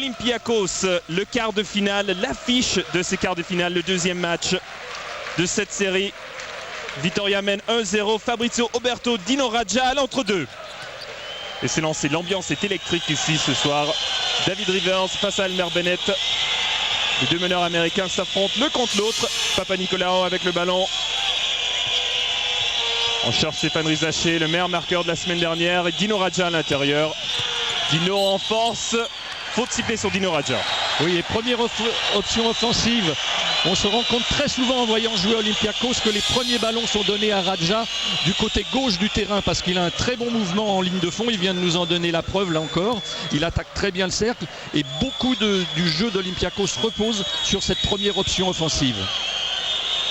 Olympiakos, le quart de finale, l'affiche de ces quarts de finale, le deuxième match de cette série. Vitoria mène 1-0, Fabrizio Oberto, Dino Radja à l'entre-deux. Et c'est lancé, l'ambiance est électrique ici ce soir. David Rivers face à Elmer Bennett. Les deux meneurs américains s'affrontent l'un contre l'autre. Papanicolaou avec le ballon. On cherche Stéphane Rizaché, le meilleur marqueur de la semaine dernière. Et Dino Radja à l'intérieur. Dino en force. Faute sifflée sur Dino Radja. Oui, et première option offensive. On se rend compte très souvent en voyant jouer Olympiakos que les premiers ballons sont donnés à Radja du côté gauche du terrain parce qu'il a un très bon mouvement en ligne de fond. Il vient de nous en donner la preuve là encore. Il attaque très bien le cercle et beaucoup du jeu d'Olympiakos repose sur cette première option offensive.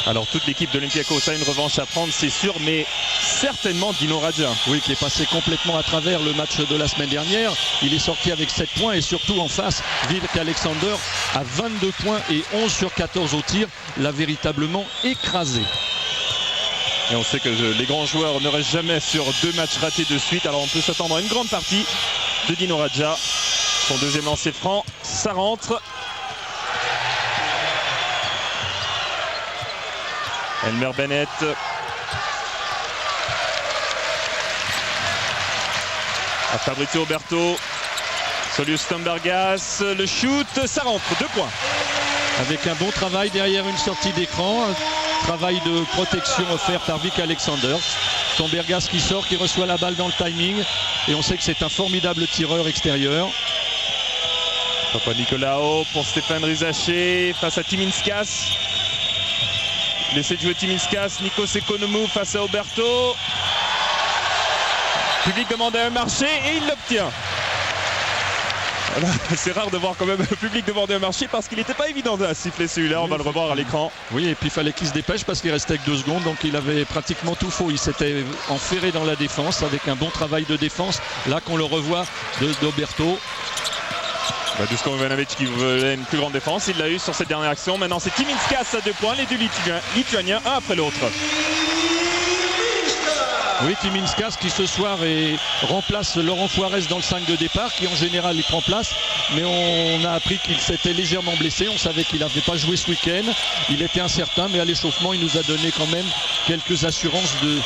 Alors toute l'équipe d'Olympiakos a une revanche à prendre, c'est sûr, mais certainement Dino Radja. Oui, qui est passé complètement à travers le match de la semaine dernière. Il est sorti avec 7 points et surtout en face, Vivek Alexander à 22 points et 11 sur 14 au tir, l'a véritablement écrasé. Et on sait que les grands joueurs ne restent jamais sur 2 matchs ratés de suite, alors on peut s'attendre à une grande partie de Dino Radja. Son deuxième lancer franc, ça rentre. Elmer Bennett. À Fabrizio Oberto. Solius Stombergas. Le shoot, ça rentre. 2 points. Avec un bon travail derrière une sortie d'écran. Un travail de protection offert par Vic Alexander. Stombergas qui sort, qui reçoit la balle dans le timing. Et on sait que c'est un formidable tireur extérieur. Papanicolaou pour Stéphane Rizaché face à Timinskas. Laissez de jouer Timinskas, Nikos Ekonomou face à Oberto. Le public demande un marché et il l'obtient. Voilà, c'est rare de voir quand même le public demander un marché parce qu'il n'était pas évident à siffler celui-là, on va le revoir à l'écran. Oui, et puis il fallait qu'il se dépêche parce qu'il restait que 2 secondes, donc il avait pratiquement tout faux. Il s'était enferré dans la défense avec un bon travail de défense. Là qu'on le revoit d'Oberto. Duško Ivanović qui voulait une plus grande défense, il l'a eu sur cette dernière action. Maintenant c'est Timinskas à 2 points, les deux Lituaniens, un après l'autre. Oui, Timinskas qui ce soir remplace Laurent Juarez dans le 5 de départ, qui en général il prend place, mais on a appris qu'il s'était légèrement blessé. On savait qu'il n'avait pas joué ce week-end, il était incertain, mais à l'échauffement il nous a donné quand même quelques assurances de...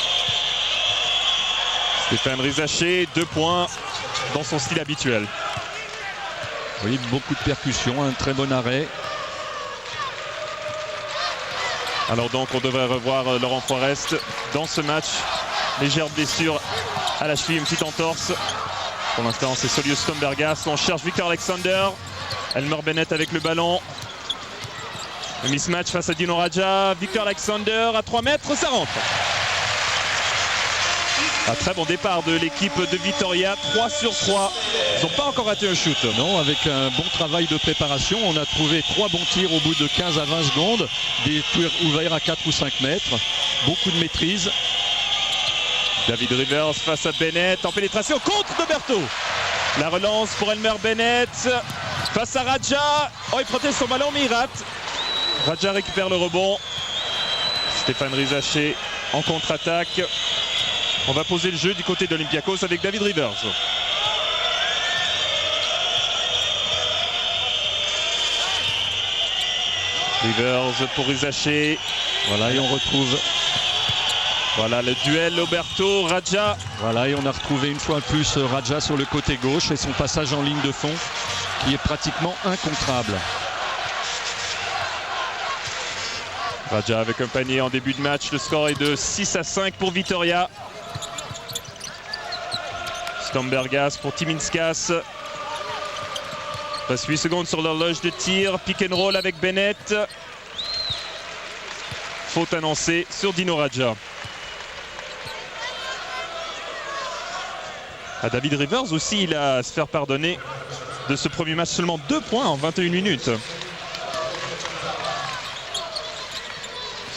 Stéphane Rizaché, 2 points dans son style habituel. Oui, beaucoup de percussions, un très bon arrêt. Alors donc on devrait revoir Laurent Forest dans ce match. Légère blessure à la cheville, une petite entorse. Pour l'instant c'est Solius Stombergas. On cherche Victor Alexander. Elmer Bennett avec le ballon. Le mismatch face à Dino Radja. Victor Alexander à 3 mètres, ça rentre. Un très bon départ de l'équipe de Vitoria, 3 sur 3. Ils n'ont pas encore raté un shoot. Non, avec un bon travail de préparation, on a trouvé 3 bons tirs au bout de 15 à 20 secondes. Des tirs ouverts à 4 ou 5 mètres. Beaucoup de maîtrise. David Rivers face à Bennett en pénétration contre Oberto. La relance pour Elmer Bennett face à Radja. Oh, il protège son ballon mais il rate. Radja récupère le rebond. Stéphane Rizaché en contre-attaque. On va poser le jeu du côté d'Olympiakos avec David Rivers. Rivers pour Rizaché. Voilà, et on retrouve... Voilà le duel Oberto-Radja. Voilà, et on a retrouvé une fois de plus Radja sur le côté gauche et son passage en ligne de fond qui est pratiquement incontrable. Radja avec un panier en début de match. Le score est de 6 à 5 pour Vitoria. Stombergas pour Timinskas. Passe 8 secondes sur l'horloge de tir. Pick and roll avec Bennett. Faute annoncée sur Dino Radja. À David Rivers aussi, il a à se faire pardonner de ce premier match. Seulement 2 points en 21 minutes.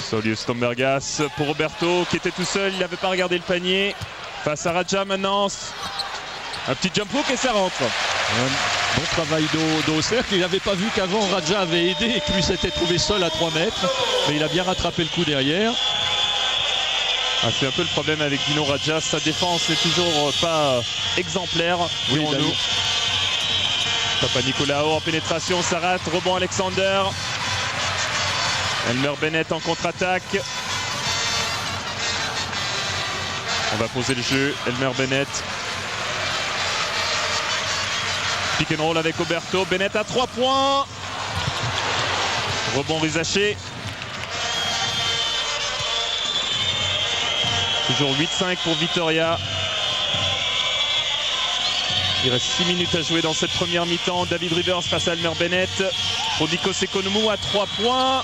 Solius Stombergas pour Roberto qui était tout seul. Il n'avait pas regardé le panier. Face à Radja maintenant. Un petit jump hook et ça rentre. Bon travail d'eau au cercle. Il n'avait pas vu qu'avant Radja avait aidé et que lui s'était trouvé seul à 3 mètres. Mais il a bien rattrapé le coup derrière. C'est un peu le problème avec Dino Radja. Sa défense n'est toujours pas exemplaire. Oui, Papanicolaou en pénétration, ça rate, rebond Alexander. Elmer Bennett en contre-attaque. On va poser le jeu, Elmer Bennett. Pick and roll avec Oberto, Bennett à 3 points. Rebond Rizaché. Toujours 8-5 pour Vitoria. Il reste 6 minutes à jouer dans cette première mi-temps. David Rivers face à Elmer Bennett. Pour Nikos Economou à 3 points.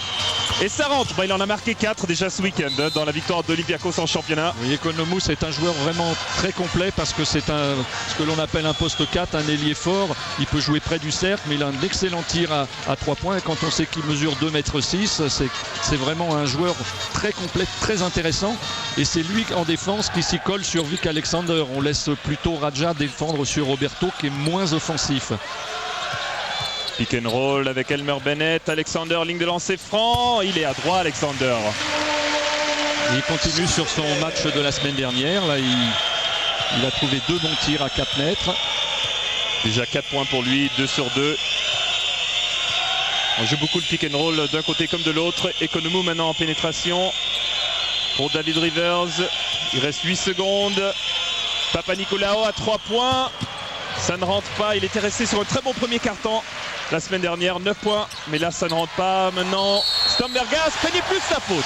Et ça rentre. Il en a marqué 4 déjà ce week-end dans la victoire d'Olympiakos en championnat. Oui, Economou, c'est un joueur vraiment très complet parce que c'est ce que l'on appelle un poste 4, un ailier fort. Il peut jouer près du cercle, mais il a un excellent tir à 3 points. Et quand on sait qu'il mesure 2,6 m, c'est vraiment un joueur très complet, très intéressant. Et c'est lui en défense qui s'y colle sur Vic Alexander. On laisse plutôt Radja défendre sur Roberto qui est moins offensif. Pick and roll avec Elmer Bennett. Alexander, ligne de lancer franc. Il est à droit, Alexander. Il continue sur son match de la semaine dernière. Là, il a trouvé 2 bons tirs à 4 mètres. Déjà 4 points pour lui, 2 sur 2. On joue beaucoup le pick and roll d'un côté comme de l'autre. Economou maintenant en pénétration pour David Rivers. Il reste 8 secondes. Papanicolaou à 3 points. Ça ne rentre pas. Il était resté sur un très bon premier quart-temps la semaine dernière, 9 points. Mais là, ça ne rentre pas. Maintenant, Stambergas craignait plus sa faute.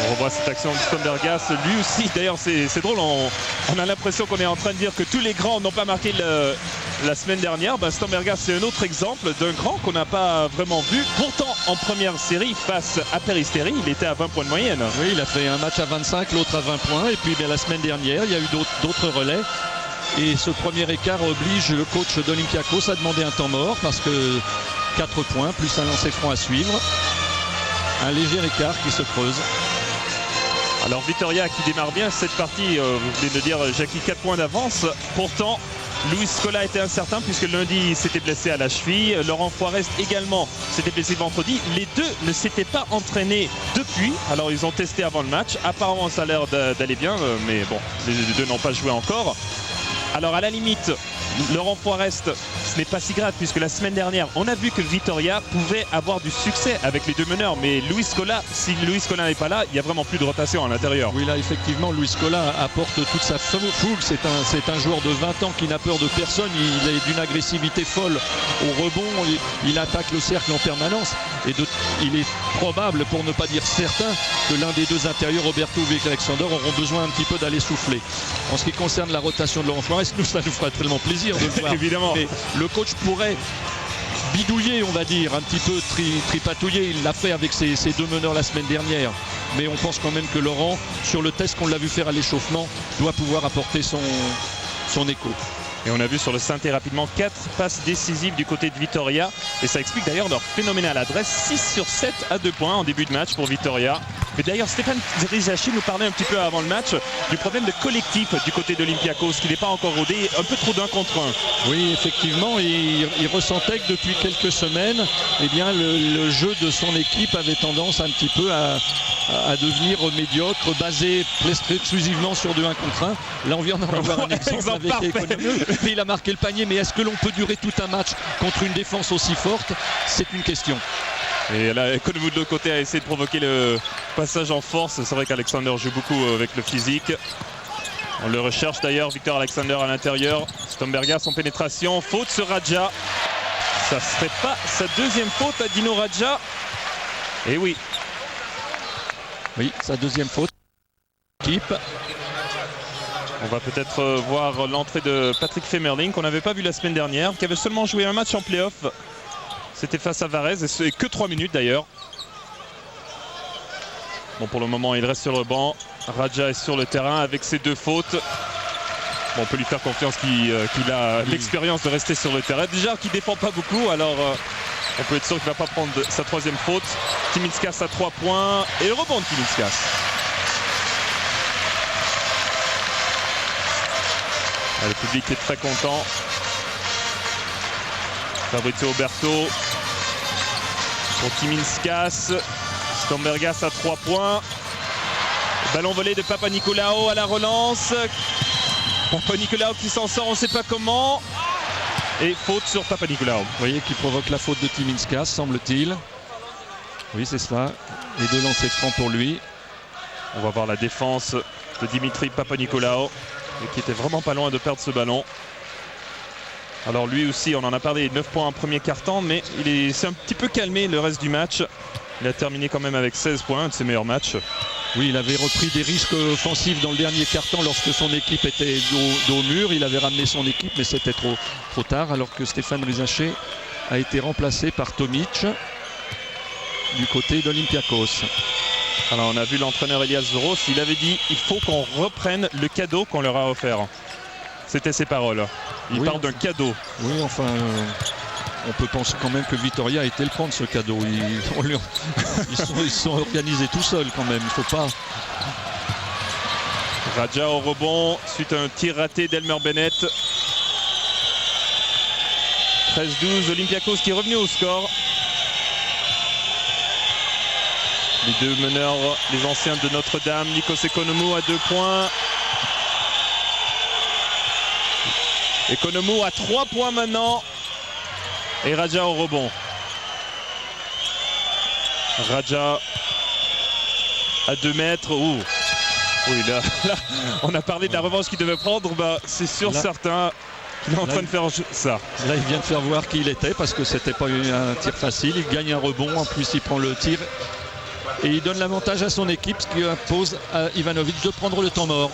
On revoit cette action de Stambergas. Lui aussi, d'ailleurs, c'est drôle. On a l'impression qu'on est en train de dire que tous les grands n'ont pas marqué la semaine dernière. Stambergas, c'est un autre exemple d'un grand qu'on n'a pas vraiment vu. Pourtant, en première série, face à Peristeri, il était à 20 points de moyenne. Oui, il a fait un match à 25, l'autre à 20 points. Et puis la semaine dernière, il y a eu d'autres relais. Et ce premier écart oblige le coach d'Olympiakos à demander un temps mort parce que 4 points, plus un lancer franc à suivre. Un léger écart qui se creuse. Alors Vitoria qui démarre bien cette partie, vous venez de dire Jackie, 4 points d'avance. Pourtant, Luis Scola était incertain puisque lundi il s'était blessé à la cheville. Laurent Forest également s'était blessé vendredi. Les deux ne s'étaient pas entraînés depuis. Alors ils ont testé avant le match. Apparemment ça a l'air d'aller bien, mais bon, les deux n'ont pas joué encore. Alors à la limite, Laurent Forest, ce n'est pas si grave puisque la semaine dernière, on a vu que Vitoria pouvait avoir du succès avec les deux meneurs. Mais Luis Scola, si Luis Scola n'est pas là, il n'y a vraiment plus de rotation à l'intérieur. Oui, là effectivement, Luis Scola apporte toute sa fougue. C'est un joueur de 20 ans qui n'a peur de personne. Il est d'une agressivité folle au rebond. Il attaque le cercle en permanence. Et il est probable, pour ne pas dire certain, que l'un des deux intérieurs, Roberto ou Vic Alexander, auront besoin un petit peu d'aller souffler. En ce qui concerne la rotation de Laurent Forest, ça nous fera tellement plaisir de le voir. Évidemment. Mais le coach pourrait bidouiller, on va dire, un petit peu tripatouiller. Il l'a fait avec ses deux meneurs la semaine dernière. Mais on pense quand même que Laurent, sur le test qu'on l'a vu faire à l'échauffement, doit pouvoir apporter son écho. Et on a vu sur le synthé rapidement 4 passes décisives du côté de Vitoria. Et ça explique d'ailleurs leur phénoménale adresse. 6 sur 7 à 2 points en début de match pour Vitoria. Mais d'ailleurs Stéphane Rizaché nous parlait un petit peu avant le match du problème de collectif du côté d'Olympiakos qui n'est pas encore rodé, un peu trop d'un contre un. Oui, effectivement, il ressentait que depuis quelques semaines, eh bien, le jeu de son équipe avait tendance un petit peu à devenir médiocre, basé presque exclusivement sur 2-1 contre 1. Là, on vient d'en avoir un exemple avec Economou. Il a marqué le panier, mais est-ce que l'on peut durer tout un match contre une défense aussi forte? C'est une question. Et là, Economou de l'autre côté a essayé de provoquer le passage en force. C'est vrai qu'Alexander joue beaucoup avec le physique. On le recherche d'ailleurs, Victor Alexander à l'intérieur. Stambergas en pénétration, faute sur Radja. Ça serait pas sa deuxième faute à Dino Radja. Et oui. Oui, sa deuxième faute. Équipe. On va peut-être voir l'entrée de Patrick Femerling qu'on n'avait pas vu la semaine dernière, qui avait seulement joué un match en play-off. C'était face à Varese et c'est que 3 minutes d'ailleurs. Bon, pour le moment, il reste sur le banc. Radja est sur le terrain avec ses 2 fautes. Bon, on peut lui faire confiance qu'il a l'expérience de rester sur le terrain. Déjà qu'il ne défend pas beaucoup, alors on peut être sûr qu'il ne va pas prendre sa 3e faute. Timinskas à 3 points et le rebond de Timinskas. Le public est très content. Fabrizio Oberto pour Timinskas. Stambergas à 3 points. Ballon volé de Papanicolaou à la relance. Papanicolaou qui s'en sort, on ne sait pas comment. Et faute sur Papanicolaou. Vous voyez qui provoque la faute de Timinskas, semble-t-il. Oui, c'est ça. Les 2 lancers francs pour lui. On va voir la défense de Dimitri Papanicolaou, qui était vraiment pas loin de perdre ce ballon. Alors lui aussi, on en a parlé, 9 points en premier quart-temps, mais il s'est un petit peu calmé le reste du match. Il a terminé quand même avec 16 points, un de ses meilleurs matchs. Oui, il avait repris des risques offensifs dans le dernier quart-temps lorsque son équipe était dos au mur. Il avait ramené son équipe, mais c'était trop tard, alors que Stéphane Rizaché a été remplacé par Tomic du côté d'Olympiakos. Alors on a vu l'entraîneur Elias Zoros, il avait dit il faut qu'on reprenne le cadeau qu'on leur a offert. C'était ses paroles. Il parle d'un cadeau. Oui, enfin, on peut penser quand même que Vitória a été le prendre ce cadeau. Ils sont organisés tout seuls quand même, il ne faut pas. Radja au rebond, suite à un tir raté d'Elmer Bennett. 13-12, Olympiakos qui est revenu au score. Les 2 meneurs, les anciens de Notre-Dame, Nikos Ekonomou à 2 points. Ekonomou à 3 points maintenant. Et Radja au rebond. Radja à 2 mètres. Ouh. Oui, là, on a parlé de la revanche qu'il devait prendre. Bah, c'est sûr, certain qu'il est en train de faire ça. Là, il vient de faire voir qui il était parce que c'était pas un tir facile. Il gagne un rebond. En plus, il prend le tir. Et il donne l'avantage à son équipe, ce qui impose à Ivanovic de prendre le temps mort.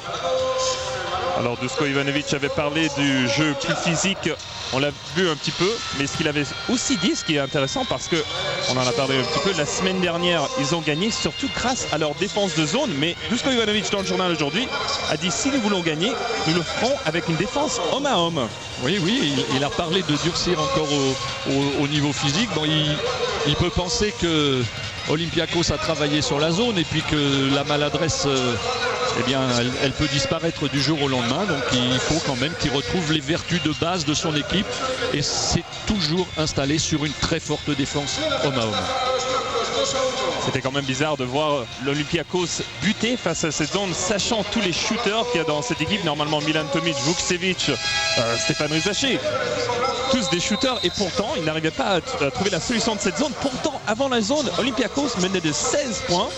Alors Duško Ivanovic avait parlé du jeu plus physique, on l'a vu un petit peu, mais ce qu'il avait aussi dit, ce qui est intéressant parce qu'on en a parlé un petit peu, la semaine dernière, ils ont gagné surtout grâce à leur défense de zone, mais Duško Ivanovic dans le journal aujourd'hui a dit si nous voulons gagner, nous le ferons avec une défense homme à homme. Oui, il a parlé de durcir encore au niveau physique. Bon, il peut penser que Olympiakos a travaillé sur la zone et puis que la maladresse, eh bien, elle peut disparaître du jour au lendemain. Donc il faut quand même qu'il retrouve les vertus de base de son équipe et c'est toujours installé sur une très forte défense homme à homme. C'était quand même bizarre de voir l'Olympiakos buter face à cette zone, sachant tous les shooters qu'il y a dans cette équipe. Normalement Milan Tomic, Vukcevic, Stéphane Rizaché, tous des shooters, et pourtant ils n'arrivaient pas à trouver la solution de cette zone. Pourtant avant la zone, Olympiakos menait de 16 points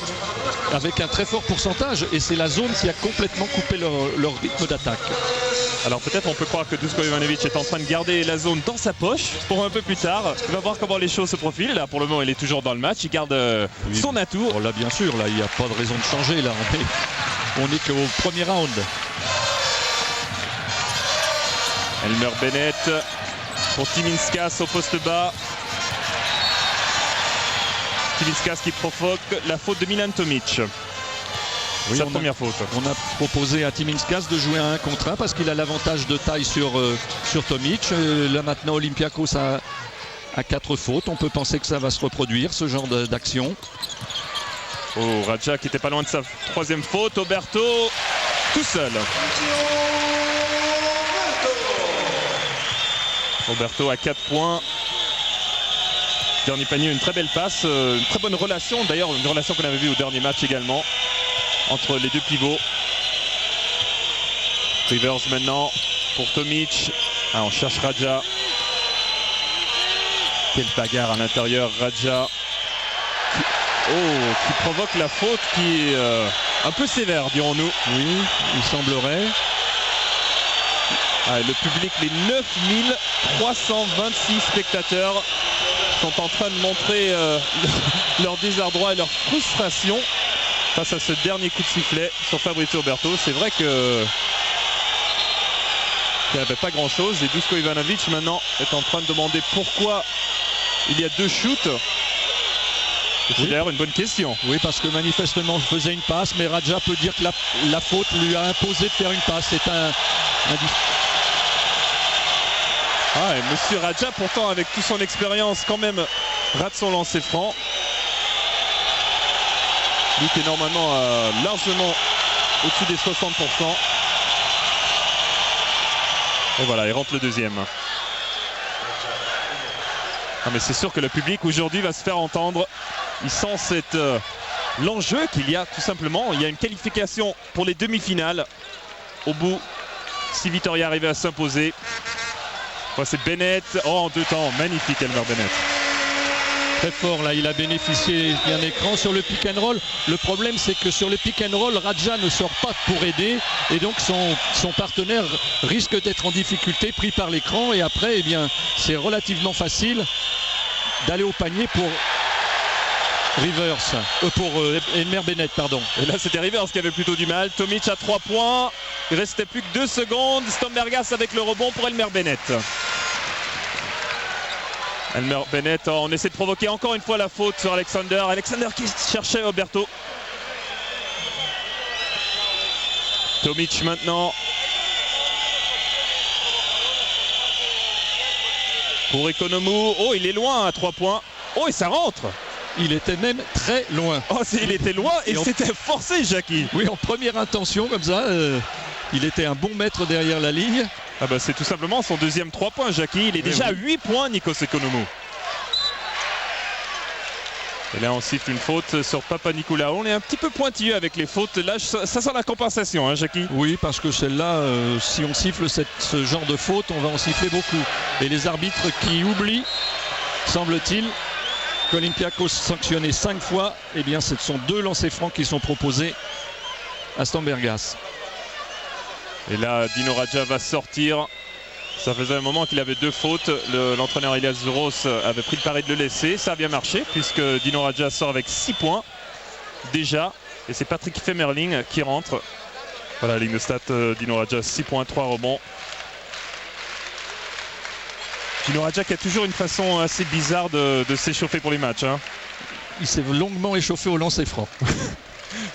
avec un très fort pourcentage, et c'est la zone qui a complètement coupé leur rythme d'attaque. Alors peut-être on peut croire que Duško Ivanovic est en train de garder la zone dans sa poche pour un peu plus tard. Il va voir comment les choses se profilent. Là pour le moment il est toujours dans le match, il garde son atout. Bon, là bien sûr, là il n'y a pas de raison de changer. Là on est qu'au premier round. Elmer Bennett pour Timinskas au poste bas. Timinskas qui provoque la faute de Milan Tomic. Oui, sa première faute. On a proposé à Timinskas de jouer à 1 contre 1 parce qu'il a l'avantage de taille sur Tomic. Là maintenant Olympiakos a 4 fautes. On peut penser que ça va se reproduire, ce genre d'action. Oh, Radja qui était pas loin de sa 3e faute. Oberto tout seul. Oberto à 4 points. Dernier panier, une très belle passe, une très bonne relation. D'ailleurs, une relation qu'on avait vue au dernier match également entre les 2 pivots. Rivers maintenant pour Tomic. Ah, on cherche Radja. Quelle bagarre à l'intérieur. Radja qui provoque la faute qui est un peu sévère, dirons-nous. Oui, il semblerait. Ah, le public, les 9326 spectateurs sont en train de montrer leur désarroi et leur frustration face à ce dernier coup de sifflet sur Fabrizio Oberto. C'est vrai que il n'y avait pas grand chose et Duško Ivanovic maintenant est en train de demander pourquoi il y a 2 shoots. C'est d'ailleurs une bonne question. Oui, parce que manifestement il faisait une passe, mais Radja peut dire que la faute lui a imposé de faire une passe. C'est Ah, et monsieur Radja, pourtant avec toute son expérience, quand même rate son lancer franc. Lui qui est normalement largement au-dessus des 60%. Et voilà, il rentre le 2e. Ah, mais c'est sûr que le public aujourd'hui va se faire entendre. Il sent l'enjeu qu'il y a tout simplement. Il y a une qualification pour les demi-finales. Au bout, si Vitoria arrivait à s'imposer. C'est Bennett. En 2 temps. Magnifique Elmer Bennett. Très fort là, il a bénéficié d'un écran sur le pick and roll. Le problème c'est que sur le pick and roll, Radja ne sort pas pour aider et donc son partenaire risque d'être en difficulté, pris par l'écran, et après c'est relativement facile d'aller au panier pour Elmer Bennett, pardon. Et là c'était Rivers qui avait plutôt du mal. Tomic à 3 points. Il restait plus que 2 secondes. Stombergas avec le rebond pour Elmer Bennett. Elmer Bennett, on essaie de provoquer encore une fois la faute sur Alexander. Alexander qui cherchait Oberto. Tomic maintenant. Pour Economou. Il est loin à 3 points. Et ça rentre. Il était même très loin. Il était loin et c'était forcé, Jackie. Oui, en première intention comme ça. Il était un bon mètre derrière la ligne. C'est tout simplement son deuxième 3 points, Jackie. Il est déjà à 8 points, Nikos Economou. Et là, on siffle une faute sur Papanicolaou. On est un petit peu pointilleux avec les fautes. Là, ça sent la compensation, hein, Jackie. Oui, parce que celle-là, si on siffle ce genre de faute, on va en siffler beaucoup. Et les arbitres qui oublient, semble-t-il, qu'Olympiakos sanctionné 5 fois, ce sont 2 lancers francs qui sont proposés à Stombergas. Et là, Dino Radja va sortir. Ça faisait un moment qu'il avait 2 fautes. L'entraîneur Elias Zuros avait pris le pari de le laisser. Ça a bien marché puisque Dino Radja sort avec 6 points déjà. Et c'est Patrick Femerling qui rentre. Voilà, ligne de stats, Dino Radja 6 points, 3 rebonds. Dino Radja qui a toujours une façon assez bizarre de s'échauffer pour les matchs. Hein. Il s'est longuement échauffé au lancer franc.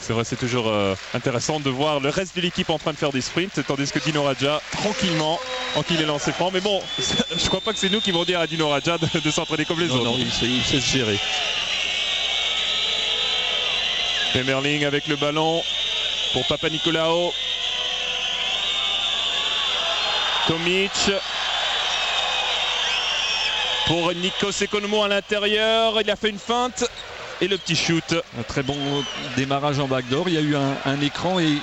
C'est vrai, c'est toujours intéressant de voir le reste de l'équipe en train de faire des sprints, tandis que Dino Radja, tranquillement, enquille les lancers francs. Mais bon, je crois pas que c'est nous qui vont dire à Dino Radja de s'entraîner comme les autres. Non, il sait se gérer. Femerling avec le ballon pour Papanicolaou. Tomic. Pour Nikos Economou à l'intérieur. Il a fait une feinte. Et le petit shoot. Un très bon démarrage en backdoor. Il y a eu un écran et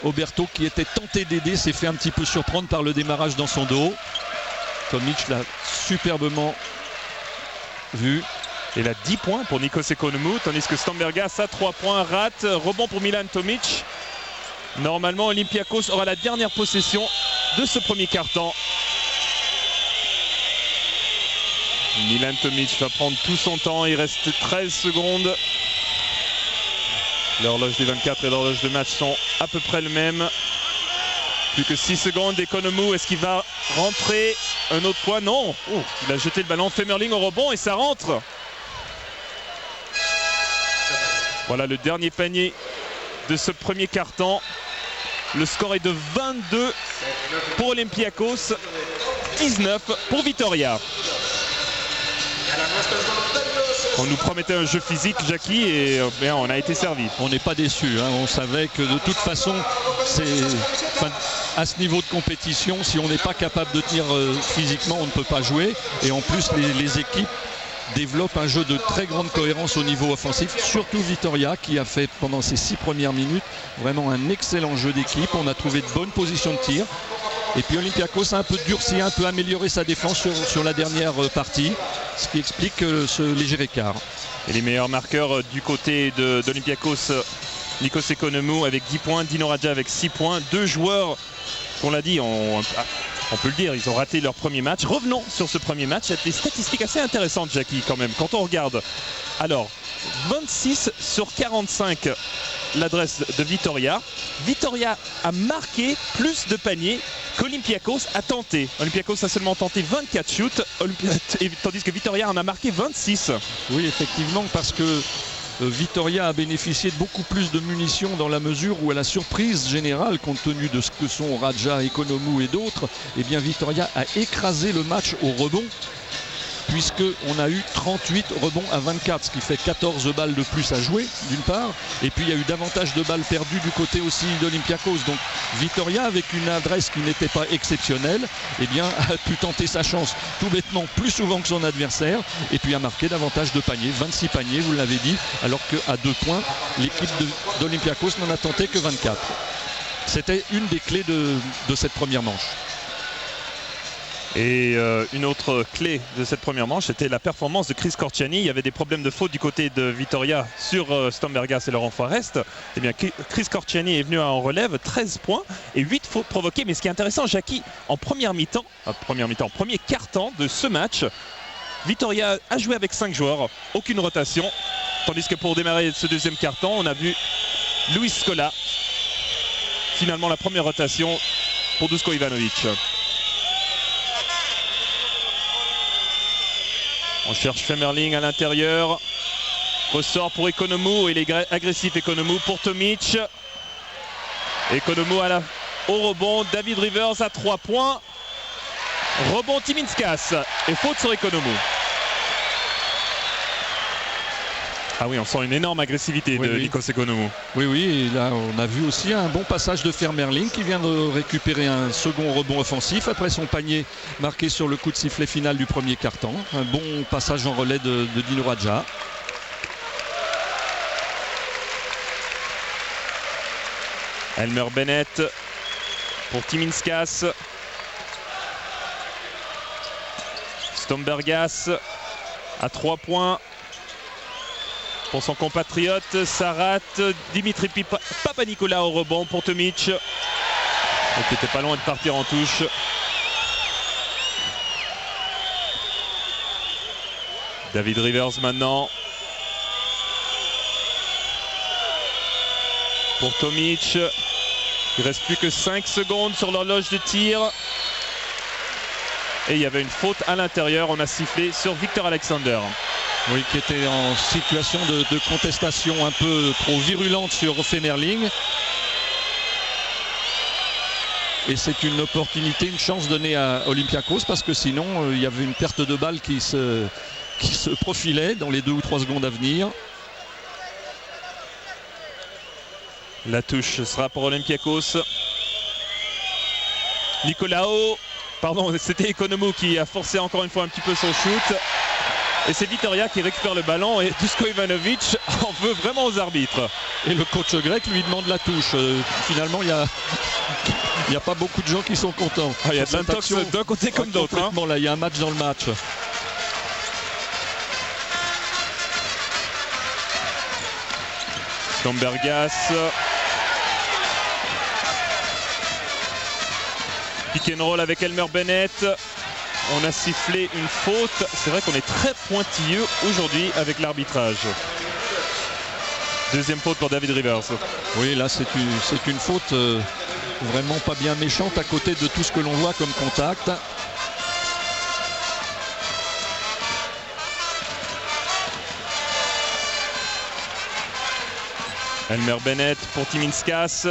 Oberto, qui était tenté d'aider, s'est fait un petit peu surprendre par le démarrage dans son dos. Tomic l'a superbement vu. Et là 10 points pour Nikos Economou, tandis que Stombergas a 3 points, rate. Rebond pour Milan Tomic. Normalement, Olympiakos aura la dernière possession de ce premier quart-temps. Milan Tomic va prendre tout son temps, il reste 13 secondes. L'horloge des 24 et l'horloge de match sont à peu près le même. Plus que 6 secondes. Economou, est-ce qu'il va rentrer un autre point? Non. Il a jeté le ballon. Femerling au rebond et ça rentre. Voilà le dernier panier de ce premier quart-temps. Le score est de 22 pour Olympiakos, 19 pour Vitoria. On nous promettait un jeu physique, Jackie, et on a été servi. On n'est pas déçus, hein. On savait que de toute façon, à ce niveau de compétition, si on n'est pas capable de tenir physiquement, on ne peut pas jouer. Et en plus, les équipes développent un jeu de très grande cohérence au niveau offensif, surtout Vitoria qui a fait pendant ses 6 premières minutes vraiment un excellent jeu d'équipe. On a trouvé de bonnes positions de tir. Et puis Olympiakos a un peu durci, un peu amélioré sa défense sur la dernière partie, ce qui explique ce léger écart. Et les meilleurs marqueurs du côté d'Olympiakos, Nikos Economou avec 10 points, Dino Radja avec 6 points. 2 joueurs, qu'on l'a dit, on peut le dire, ils ont raté leur premier match. Revenons sur ce premier match. Il y a des statistiques assez intéressantes, Jackie, quand même. Quand on regarde, alors, 26 sur 45, l'adresse de Vitoria. Vitoria a marqué plus de paniers qu'Olympiakos a tenté. Olympiakos a seulement tenté 24 shoots, tandis que Vitoria en a marqué 26. Oui, effectivement, parce que Vitoria a bénéficié de beaucoup plus de munitions dans la mesure où, à la surprise générale, compte tenu de ce que sont Radja, Economou et d'autres, eh bien Vitoria a écrasé le match au rebond. puisqu'on a eu 38 rebonds à 24, ce qui fait 14 balles de plus à jouer, d'une part. Et puis il y a eu davantage de balles perdues du côté aussi d'Olympiakos. Donc Vitória, avec une adresse qui n'était pas exceptionnelle, eh bien, a pu tenter sa chance tout bêtement plus souvent que son adversaire. Et puis a marqué davantage de paniers, 26 paniers, vous l'avez dit, alors qu'à 2 points, l'équipe d'Olympiakos n'en a tenté que 24. C'était une des clés de cette première manche. Et une autre clé de cette première manche, c'était la performance de Chris Corchiani. Il y avait des problèmes de faute du côté de Vitória sur Stombergas et Laurent Forest. Eh bien, Chris Corchiani est venu en relève, 13 points et 8 fautes provoquées. Mais ce qui est intéressant, Jackie, en premier quart-temps de ce match, Vitória a joué avec 5 joueurs, aucune rotation. Tandis que pour démarrer ce deuxième quart-temps, on a vu Luis Scola. Finalement, la première rotation pour Duško Ivanović. On cherche Femerling à l'intérieur. Ressort pour Economou. Il est agressif Economou pour Tomic. Economou au rebond. David Rivers à 3 points. Rebond Timinskas. Et faute sur Economou. Ah oui, on sent une énorme agressivité de Nikos Economou. Oui, et là on a vu aussi un bon passage de Femerling qui vient de récupérer un second rebond offensif après son panier marqué sur le coup de sifflet final du premier quart-temps. Un bon passage en relais de Dino Radja. Elmer Bennett pour Timinskas. Stombergas à 3 points. Pour son compatriote, ça rate. Dimitri Papanikolaou au rebond pour Tomic. Qui était pas loin de partir en touche. David Rivers maintenant. Pour Tomic. Il reste plus que 5 secondes sur l'horloge de tir. Et il y avait une faute à l'intérieur. On a sifflé sur Victor Alexander. Oui, qui était en situation de contestation un peu trop virulente sur Femerling. Et c'est une opportunité, une chance donnée à Olympiakos parce que sinon il y avait une perte de balle qui se profilait dans les 2 ou 3 secondes à venir. La touche sera pour Olympiakos. C'était Economou qui a forcé encore une fois un petit peu son shoot. Et c'est Vitória qui récupère le ballon et Duško Ivanović en veut vraiment aux arbitres. Et le coach grec lui demande la touche. Finalement, il n'y a pas beaucoup de gens qui sont contents. Il y a de l'intox d'un côté comme d'autre. Là, il y a un match dans le match. Stombergas. Pick and roll avec Elmer Bennett. On a sifflé une faute. C'est vrai qu'on est très pointilleux aujourd'hui avec l'arbitrage. Deuxième faute pour David Rivers. Oui, là c'est une faute vraiment pas bien méchante à côté de tout ce que l'on voit comme contact. Elmer Bennett pour Timinskas.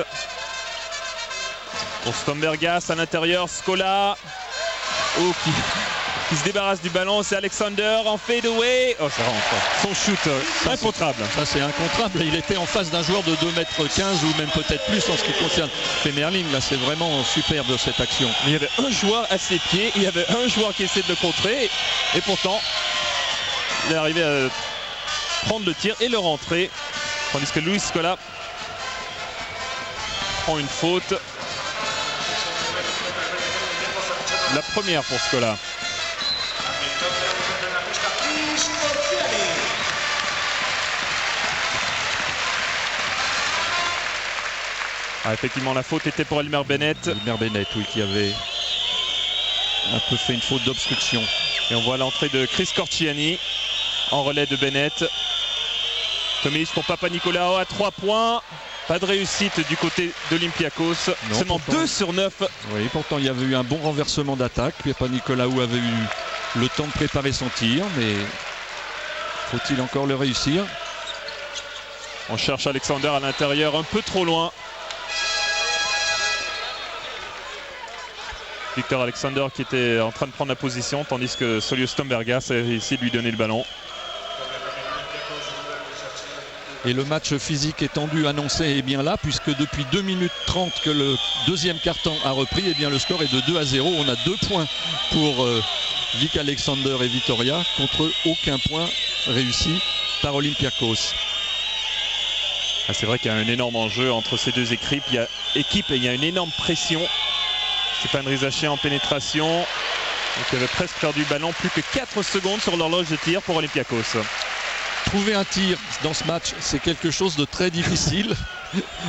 Pour Stombergas à l'intérieur. Scola. Qui se débarrasse du ballon, c'est Alexander en fade away. Oh, ça rentre. Son shoot incontrable. Ça c'est incontrable. Il était en face d'un joueur de 2,15 m ou même peut-être plus en ce qui concerne Femerling. Là c'est vraiment superbe cette action. Mais il y avait un joueur à ses pieds, il y avait un joueur qui essayait de le contrer et pourtant il est arrivé à prendre le tir et le rentrer. Tandis que Luis Scola prend une faute. La première pour Scola. Effectivement, la faute était pour Elmer Bennett. Elmer Bennett, oui, qui avait un peu fait une faute d'obstruction. Et on voit l'entrée de Chris Corchiani en relais de Bennett. Tomic pour Papanikolaou à 3 points. Pas de réussite du côté d'Olympiakos. Seulement 2 sur 9. Oui, pourtant il y avait eu un bon renversement d'attaque. Papanikolaou avait eu le temps de préparer son tir, mais faut-il encore le réussir? On cherche Alexander à l'intérieur, un peu trop loin. Victor Alexander qui était en train de prendre la position, tandis que Solius Stombergas a réussi de lui donner le ballon. Et le match physique étendu annoncé est bien là, puisque depuis 2 minutes 30 que le deuxième quart-temps a repris, et bien le score est de 2-0. On a 2 points pour Vic Alexander et Vitória, contre aucun point réussi par Olympiakos. Ah, c'est vrai qu'il y a un énorme enjeu entre ces deux équipes. Et il y a une énorme pression. Stéphane Rizaché en pénétration. Donc, il avait presque perdu le ballon. Plus que 4 secondes sur l'horloge de tir pour Olympiakos. Trouver un tir dans ce match, c'est quelque chose de très difficile.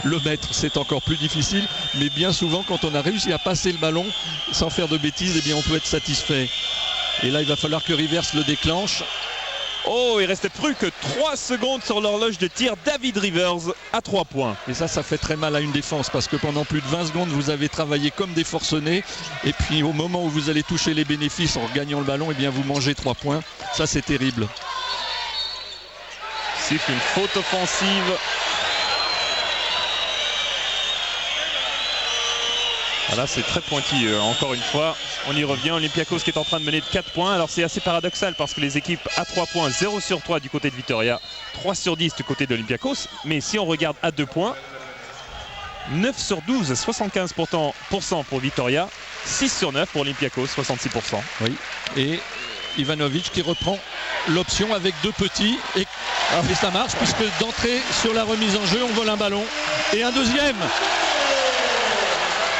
Le mettre, c'est encore plus difficile. Mais bien souvent, quand on a réussi à passer le ballon sans faire de bêtises, eh bien, on peut être satisfait. Et là, il va falloir que Rivers le déclenche. Oh, il restait plus que 3 secondes sur l'horloge de tir. David Rivers à 3 points. Et ça fait très mal à une défense, parce que pendant plus de 20 secondes, vous avez travaillé comme des forcenés. Et puis au moment où vous allez toucher les bénéfices en gagnant le ballon, eh bien, vous mangez 3 points. Ça, c'est terrible. C'est une faute offensive. Là, c'est très pointilleux. Encore une fois, on y revient. Olympiakos qui est en train de mener de 4 points. Alors, c'est assez paradoxal parce que les équipes à 3 points, 0 sur 3 du côté de Vitória, 3 sur 10 du côté d'Olympiakos. Mais si on regarde à 2 points, 9 sur 12, 75% pour Vitória, 6 sur 9 pour Olympiakos, 66%. Oui. Et Ivanovic qui reprend l'option avec 2 petits. Et ça marche, puisque d'entrée sur la remise en jeu, on vole un ballon. Et un deuxième.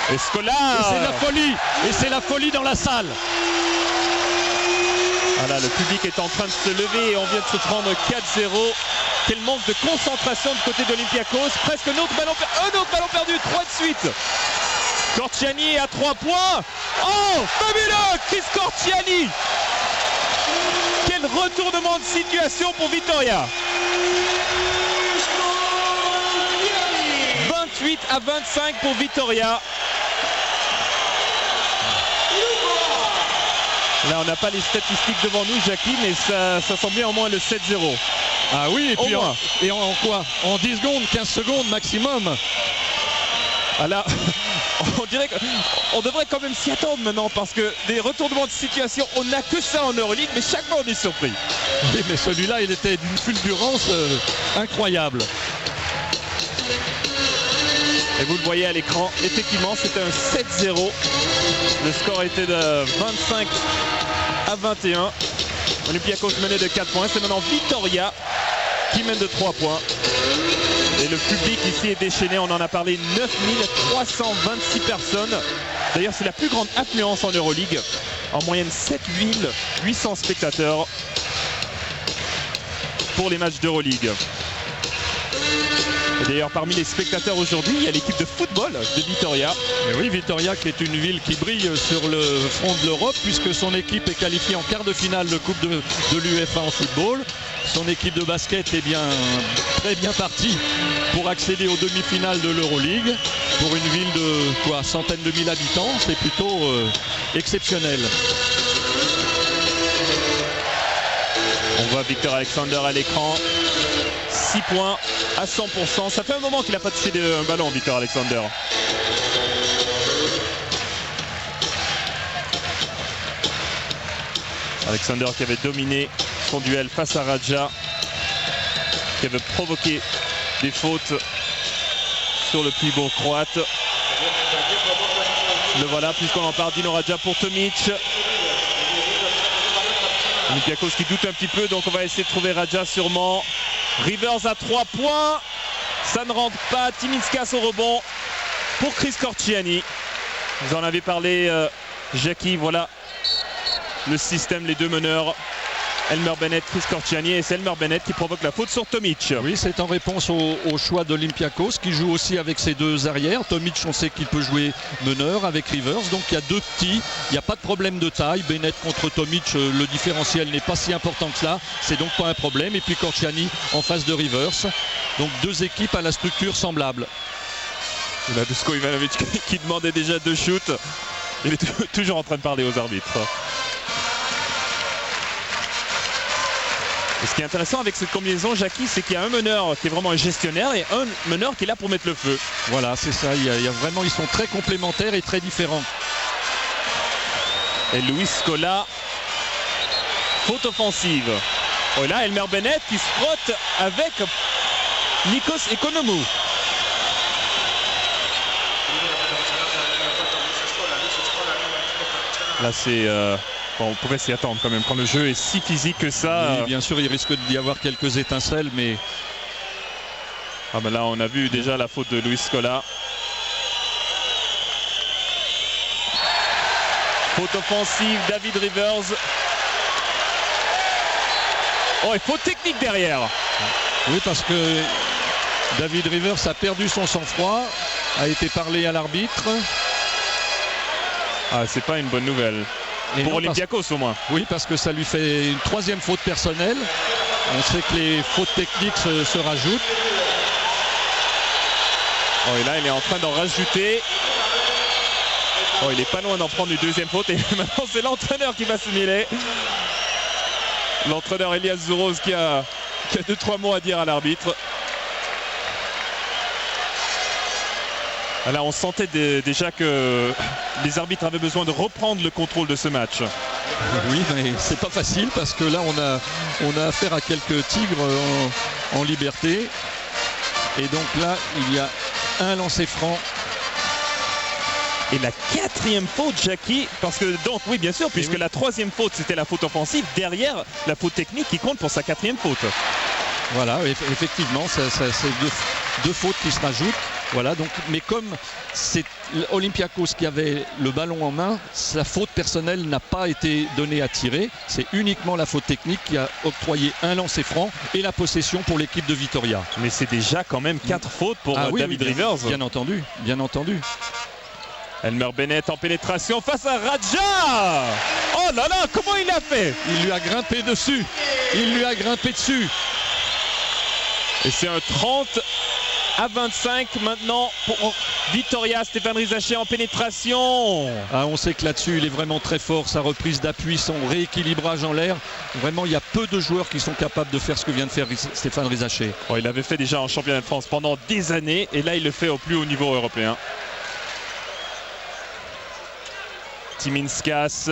Et Scola. Et c'est la folie. Et c'est la folie dans la salle. Voilà, le public est en train de se lever et on vient de se prendre 4-0. Quel manque de concentration du côté d'Olympiakos. Presque un autre ballon perdu, 3 de suite. Corciani à 3 points. Oh, fabuleux, Chris Corciani. Quel retournement de situation pour Vitória. 28-25 pour Vitória. Là, on n'a pas les statistiques devant nous, Jackie, mais ça semblait au moins le 7-0. Ah oui, et puis en quoi? En 10 secondes, 15 secondes maximum. Ah là, on dirait qu'on devrait quand même s'y attendre maintenant, parce que des retournements de situation, on n'a que ça en Euroleague, mais chaque fois on est surpris. Oui, mais celui-là, il était d'une fulgurance incroyable. Et vous le voyez à l'écran, effectivement, c'était un 7-0. Le score était de 25-21. Olympiakos menait de 4 points. C'est maintenant Vitória qui mène de 3 points. Et le public ici est déchaîné. On en a parlé, 9326 personnes. D'ailleurs, c'est la plus grande affluence en Euroleague. En moyenne, 7800 spectateurs pour les matchs d'Euroleague. D'ailleurs, parmi les spectateurs aujourd'hui, il y a l'équipe de football de Vitória. Et oui, Vitória qui est une ville qui brille sur le front de l'Europe, puisque son équipe est qualifiée en quart de finale de Coupe de l'UEFA en football. Son équipe de basket est très bien partie pour accéder aux demi-finales de l'Euroleague. Pour une ville de centaines de mille habitants, c'est plutôt exceptionnel. On voit Victor Alexander à l'écran. 6 points à 100%. Ça fait un moment qu'il n'a pas touché un ballon, Victor Alexander. Alexander qui avait dominé son duel face à Radja, qui avait provoqué des fautes sur le pivot croate. Le voilà, puisqu'on en parle, Dino Radja pour Tomic. Olympiakos qui doute un petit peu, donc on va essayer de trouver Radja sûrement. Rivers à 3 points, ça ne rentre pas. Timinskas au rebond pour Chris Corciani. Vous en avez parlé, Jackie, voilà le système, les 2 meneurs. Elmer Bennett, Chris Corciani, et c'est Elmer Bennett qui provoque la faute sur Tomic. Oui, c'est en réponse au choix d'Olympiakos, qui joue aussi avec ses 2 arrières. Tomic, on sait qu'il peut jouer meneur avec Rivers, donc il y a 2 petits, il n'y a pas de problème de taille. Bennett contre Tomic, le différentiel n'est pas si important que ça, c'est donc pas un problème. Et puis Corciani en face de Rivers, donc 2 équipes à la structure semblable. Il a Dusko Ivanovic qui demandait déjà 2 shoots. Il est toujours en train de parler aux arbitres. Et ce qui est intéressant avec cette combinaison, Jackie, c'est qu'il y a un meneur qui est vraiment un gestionnaire et un meneur qui est là pour mettre le feu. Voilà, c'est ça. Il y a vraiment, ils sont très complémentaires et très différents. Et Luis Scola, faute offensive. Oh, et là, Elmer Bennett qui se frotte avec Nikos Ekonomou. Là, c'est... Bon, on pouvait s'y attendre quand même, quand le jeu est si physique que ça. Oui, bien sûr, il risque d'y avoir quelques étincelles, mais... Ah ben là, on a vu déjà la faute de Luis Scola. Faute offensive, David Rivers. Oh, et faute technique derrière. Oui, parce que David Rivers a perdu son sang-froid, a été parlé à l'arbitre. Ah, c'est pas une bonne nouvelle. Et pour Olympiakos au moins. Oui, parce que ça lui fait une troisième faute personnelle. On sait que les fautes techniques se rajoutent. Oh, et là, il est en train d'en rajouter. Oh, il est pas loin d'en prendre une deuxième faute. Et maintenant, c'est l'entraîneur qui va se mêler. L'entraîneur Elias Zouroz qui a 2-3 mots à dire à l'arbitre. Là, on sentait déjà que les arbitres avaient besoin de reprendre le contrôle de ce match. Oui, mais c'est pas facile parce que là, on a affaire à quelques tigres en liberté. Et donc là, il y a un lancer franc. Et la quatrième faute, Jackie, parce que donc oui bien sûr, puisque la troisième faute c'était la faute offensive, derrière la faute technique qui compte pour sa quatrième faute. Voilà, effectivement, c'est deux fautes qui se rajoutent. Voilà, donc, mais comme c'est Olympiakos qui avait le ballon en main, sa faute personnelle n'a pas été donnée à tirer. C'est uniquement la faute technique qui a octroyé un lancer franc et la possession pour l'équipe de Vitoria. Mais c'est déjà quand même 4 fautes pour David Rivers. Bien entendu, bien entendu. Elmer Bennett en pénétration face à Radja. Oh là là, comment il a fait? Il lui a grimpé dessus. Il lui a grimpé dessus. Et c'est un 30-25 maintenant pour Vitoria. Stéphane Rizaché en pénétration. Ah, on sait que là-dessus, il est vraiment très fort. Sa reprise d'appui, son rééquilibrage en l'air. Vraiment, il y a peu de joueurs qui sont capables de faire ce que vient de faire Stéphane Rizaché. Oh, il avait fait déjà en championnat de France pendant des années. Et là, il le fait au plus haut niveau européen. Timinskas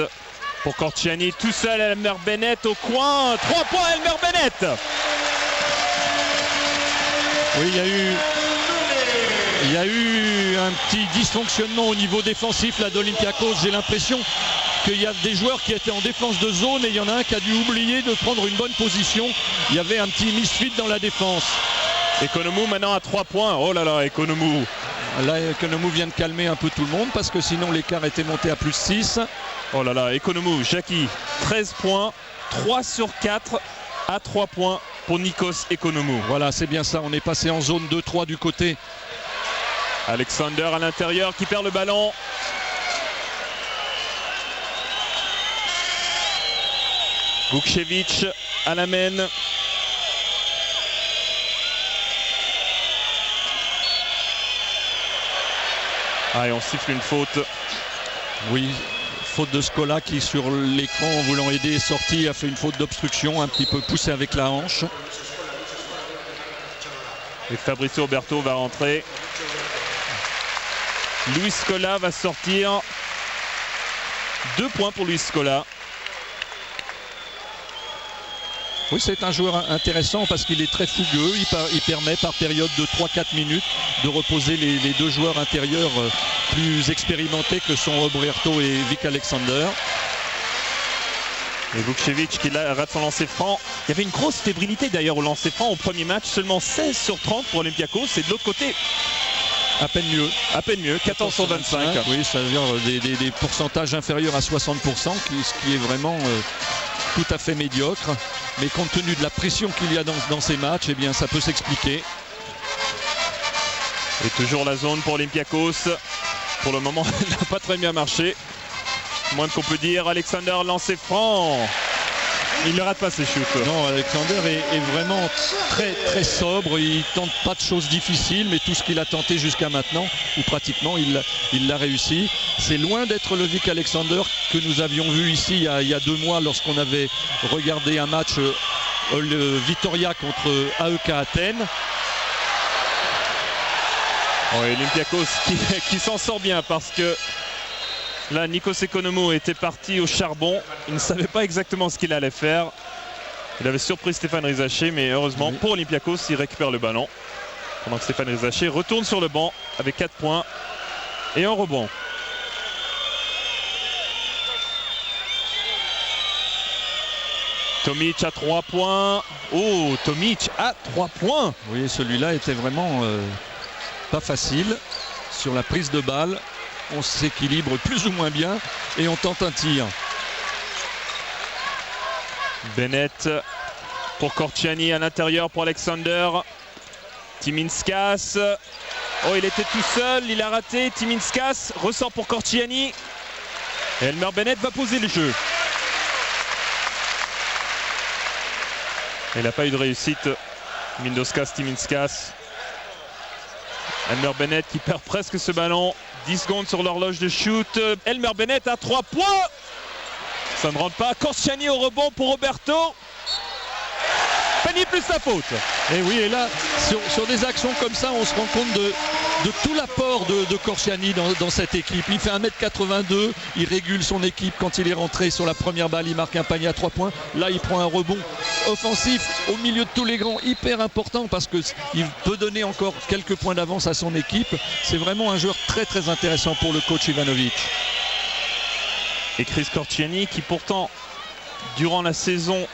pour Corciani, tout seul. Elmer Bennett au coin. 3 points, Elmer Bennett. Oui, il y a eu un petit dysfonctionnement au niveau défensif là d'Olympiakos. J'ai l'impression qu'il y a des joueurs qui étaient en défense de zone et il y en a un qui a dû oublier de prendre une bonne position. Il y avait un petit misfit dans la défense. Ekonomou maintenant à 3 points. Oh là là, Ekonomou. Là, Ekonomou vient de calmer un peu tout le monde parce que sinon l'écart était monté à plus 6. Oh là là, Ekonomou, Jackie, 13 points, 3 sur 4 à 3 points pour Nikos Ekonomou. Voilà, c'est bien ça, on est passé en zone 2-3 du côté. Alexander à l'intérieur qui perd le ballon. Vukcevic à la main. Ah, et on siffle une faute. Oui, faute de Scola qui sur l'écran en voulant aider est sorti, a fait une faute d'obstruction, un petit peu poussé avec la hanche. Et Fabrizio Oberto va rentrer. Luis Scola va sortir. 2 points pour Luis Scola. Oui, c'est un joueur intéressant parce qu'il est très fougueux. Il permet par période de 3-4 minutes de reposer les deux joueurs intérieurs plus expérimentés que sont Oberto et Vic Alexander. Et Vukcevic qui rate son lancer franc. Il y avait une grosse fébrilité d'ailleurs au lancer franc au premier match. Seulement 16 sur 30 pour Olympiakos. Et de l'autre côté, à peine mieux. À peine mieux, 14 sur 25. Oui, ça veut dire des pourcentages inférieurs à 60%, ce qui est vraiment tout à fait médiocre. Mais compte tenu de la pression qu'il y a dans ces matchs, eh bien, ça peut s'expliquer. Et toujours la zone pour Olympiakos. Pour le moment, elle n'a pas très bien marché. Moins qu'on peut dire, Alexander lancé franc. Il ne rate pas ses shoots. Non, Alexander est vraiment très très sobre. Il tente pas de choses difficiles, mais tout ce qu'il a tenté jusqu'à maintenant, ou pratiquement, il l'a réussi. C'est loin d'être le Vic Alexander que nous avions vu ici il y a 2 mois lorsqu'on avait regardé un match Vitoria contre AEK Athènes. Oh, Olympiakos qui s'en sort bien parce que Là, Nikos Economou était parti au charbon. Il ne savait pas exactement ce qu'il allait faire. Il avait surpris Stéphane Rizaché, mais heureusement pour Olympiakos, il récupère le ballon. Pendant que Stéphane Rizaché retourne sur le banc avec 4 points et un rebond. Tomic à 3 points. Oh, Tomic à 3 points. Oui, celui-là était vraiment pas facile. Sur la prise de balle, on s'équilibre plus ou moins bien et on tente un tir. Bennett pour Corciani à l'intérieur pour Alexander. Timinskas. Oh, il était tout seul, il a raté. Timinskas ressort pour Corciani. Et Elmer Bennett va poser le jeu. Il n'a pas eu de réussite. Mindoskas, Timinskas. Elmer Bennett qui perd presque ce ballon. 10 secondes sur l'horloge de shoot. Elmer Bennett à 3 points. Ça ne rentre pas. Corciani au rebond pour Roberto. Panier plus la faute. Et oui, et là, sur des actions comme ça, on se rend compte de tout l'apport de Corciani dans cette équipe. Il fait 1m82, il régule son équipe quand il est rentré sur la première balle, il marque un panier à 3 points. Là, il prend un rebond offensif au milieu de tous les grands, hyper important parce qu'il peut donner encore quelques points d'avance à son équipe. C'est vraiment un joueur très très intéressant pour le coach Ivanovic. Et Chris Corciani qui pourtant, durant la saison,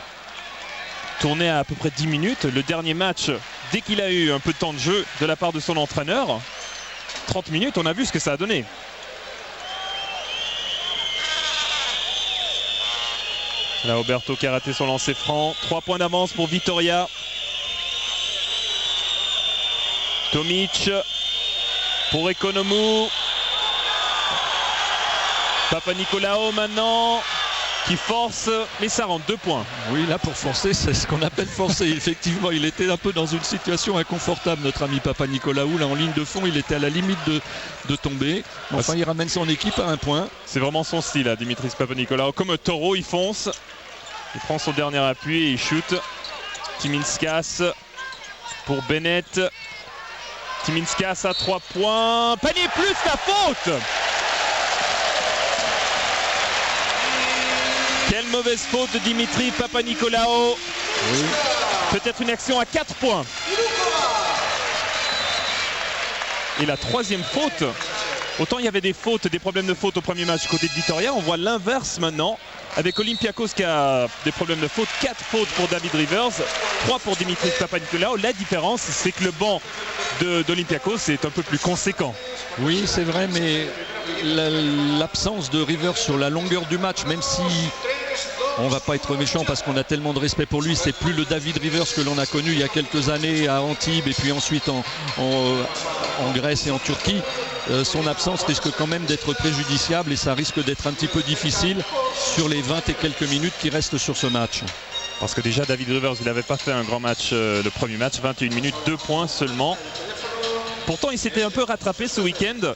tournait à peu près 10 minutes. Le dernier match, dès qu'il a eu un peu de temps de jeu de la part de son entraîneur, 30 minutes, on a vu ce que ça a donné. Là, Roberto qui a raté son lancer franc. 3 points d'avance pour Vitoria. Tomic pour Economou. Papanikolaou maintenant qui force, mais ça rentre 2 points. Oui, là pour forcer, c'est ce qu'on appelle forcer. Effectivement, il était un peu dans une situation inconfortable, notre ami Papanikolaou. Là en ligne de fond, il était à la limite de tomber. Mais enfin, il ramène son équipe à 1 point. C'est vraiment son style, là, Dimitris Papanikolaou. Comme un taureau, il fonce. Il prend son dernier appui et il shoot. Timinskas pour Bennett. Timinskas à 3 points. Panier plus la faute. Quelle mauvaise faute de Dimitri Papanikolaou. Oui. Peut-être une action à 4 points. Et la 3e faute. Autant il y avait des fautes, des problèmes de faute au premier match du côté de Vitoria. On voit l'inverse maintenant avec Olympiakos qui a des problèmes de faute. 4 fautes pour David Rivers, 3 pour Dimitris Papanikolaou. La différence, c'est que le banc d'Olympiakos est un peu plus conséquent. Oui, c'est vrai, mais l'absence de Rivers sur la longueur du match, même si on va pas être méchant parce qu'on a tellement de respect pour lui, c'est plus le David Rivers que l'on a connu il y a quelques années à Antibes et puis ensuite en Grèce et en Turquie. Son absence risque quand même d'être préjudiciable et ça risque d'être un petit peu difficile sur les 20 et quelques minutes qui restent sur ce match. Parce que déjà David Rivers, il n'avait pas fait un grand match le premier match, 21 minutes, 2 points seulement. Pourtant, il s'était un peu rattrapé ce week-end.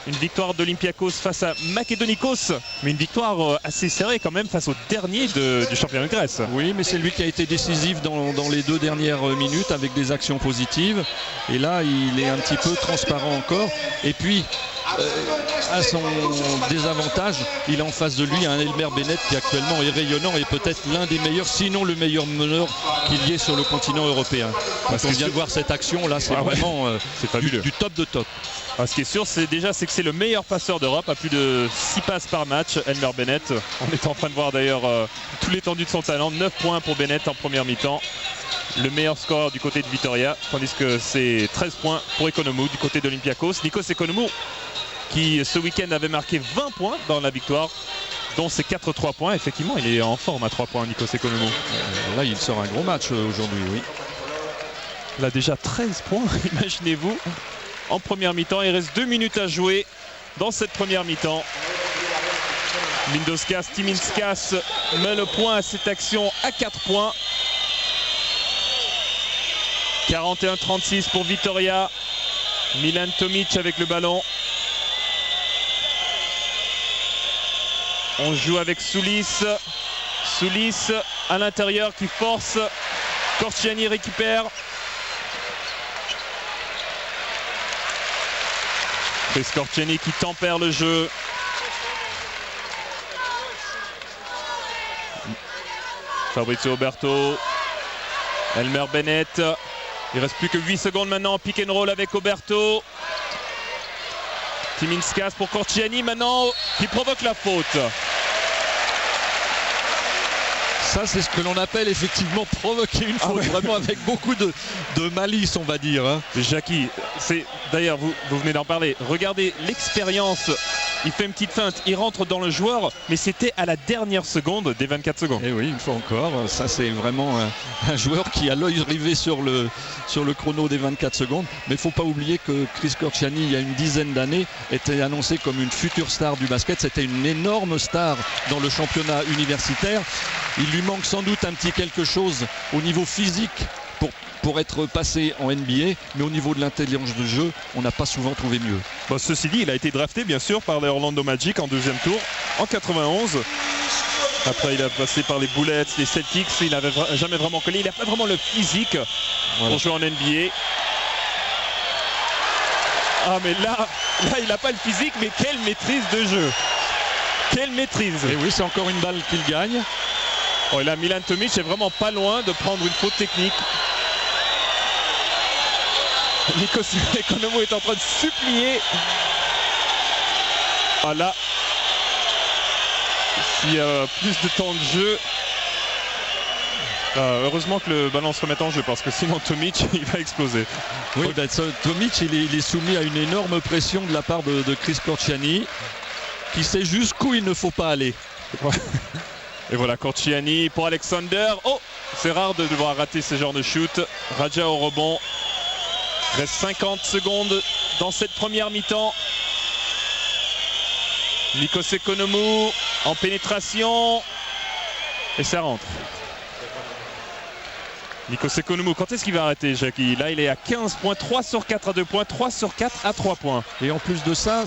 Une victoire d'Olympiakos face à Makedonikos, mais une victoire assez serrée quand même face au dernier du championnat de Grèce. Oui, mais c'est lui qui a été décisif dans les 2 dernières minutes avec des actions positives. Et là, il est un petit peu transparent encore. Et puis, à son désavantage, il a en face de lui un Elmer Bennett qui actuellement est rayonnant et peut-être l'un des meilleurs, sinon le meilleur meneur qu'il y ait sur le continent européen. Quand on vient de voir cette action, là, c'est vraiment du top de top. Alors, ce qui est sûr, c'est que c'est le meilleur passeur d'Europe, à plus de 6 passes par match, Elmer Bennett. On est en train de voir d'ailleurs tout l'étendue de son talent. 9 points pour Bennett en première mi-temps. Le meilleur score du côté de Vitoria, tandis que c'est 13 points pour Economou du côté d'Olympiakos. Nikos Economou qui ce week-end avait marqué 20 points dans la victoire, dont ses 4 3 points. Effectivement, il est en forme à 3 points, Nikos Economou. Là, il sort un gros match aujourd'hui, oui. Là déjà 13 points, imaginez-vous. En première mi-temps, il reste 2 minutes à jouer dans cette première mi-temps. Mindoskas, Timinskas met le point à cette action à 4 points. 41-36 pour Vitoria. Milan Tomic avec le ballon. On joue avec Soulis. Soulis à l'intérieur qui force. Corciani récupère. Chris Corciani qui tempère le jeu. Fabrizio Oberto, Elmer Bennett. Il reste plus que 8 secondes maintenant. Pick and roll avec Oberto. Timinskas pour Corciani maintenant qui provoque la faute. Ça, c'est ce que l'on appelle effectivement provoquer une faute, vraiment avec beaucoup de malice, on va dire. Hein. Jackie, d'ailleurs, vous venez d'en parler. Regardez l'expérience. Il fait une petite feinte, il rentre dans le joueur, mais c'était à la dernière seconde des 24 secondes. Et oui, une fois encore, ça c'est vraiment un joueur qui a l'œil rivé sur le chrono des 24 secondes. Mais il ne faut pas oublier que Chris Corciani, il y a une dizaine d'années, était annoncé comme une future star du basket. C'était une énorme star dans le championnat universitaire. Il lui manque sans doute un petit quelque chose au niveau physique pour être passé en NBA, mais au niveau de l'intelligence de jeu, on n'a pas souvent trouvé mieux. Bon, ceci dit, il a été drafté bien sûr par les Orlando Magic en deuxième tour en 91. Après, il a passé par les Bullets, les Celtics, il n'avait jamais vraiment collé. Il n'a pas vraiment le physique pour jouer en NBA. Ah, mais là il n'a pas le physique, mais quelle maîtrise de jeu. Quelle maîtrise. Et oui, c'est encore une balle qu'il gagne. Oh, et là, Milan Tomic est vraiment pas loin de prendre une faute technique. Nikos Economou est en train de supplier. Ah là, s'il y a plus de temps de jeu. Heureusement que le ballon se remette en jeu parce que sinon Tomic il va exploser. Oui, Tomic il est soumis à une énorme pression de la part de Chris Corciani qui sait jusqu'où il ne faut pas aller. Et voilà Corciani pour Alexander. Oh, c'est rare de devoir rater ce genre de shoot. Radja au rebond. Il reste 50 secondes dans cette première mi-temps. Nikos Economou en pénétration. Et ça rentre. Nikos Economou, quand est-ce qu'il va arrêter, Jackie? Là, il est à 15 points, 3 sur 4 à 2 points, 3 sur 4 à 3 points. Et en plus de ça,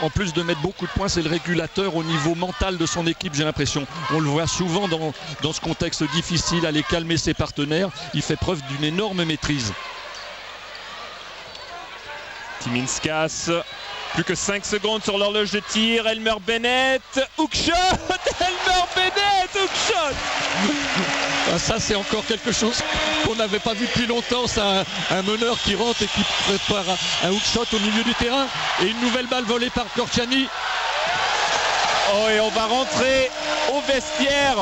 en plus de mettre beaucoup de points, c'est le régulateur au niveau mental de son équipe, j'ai l'impression. On le voit souvent dans ce contexte difficile, aller calmer ses partenaires. Il fait preuve d'une énorme maîtrise. Timinskas, plus que 5 secondes sur l'horloge de tir. Elmer Bennett, hookshot. Elmer Bennett, hookshot. Ça, c'est encore quelque chose qu'on n'avait pas vu depuis longtemps. C'est un meneur qui rentre et qui prépare un hookshot au milieu du terrain. Et une nouvelle balle volée par Corciani. Oh, et on va rentrer au vestiaire.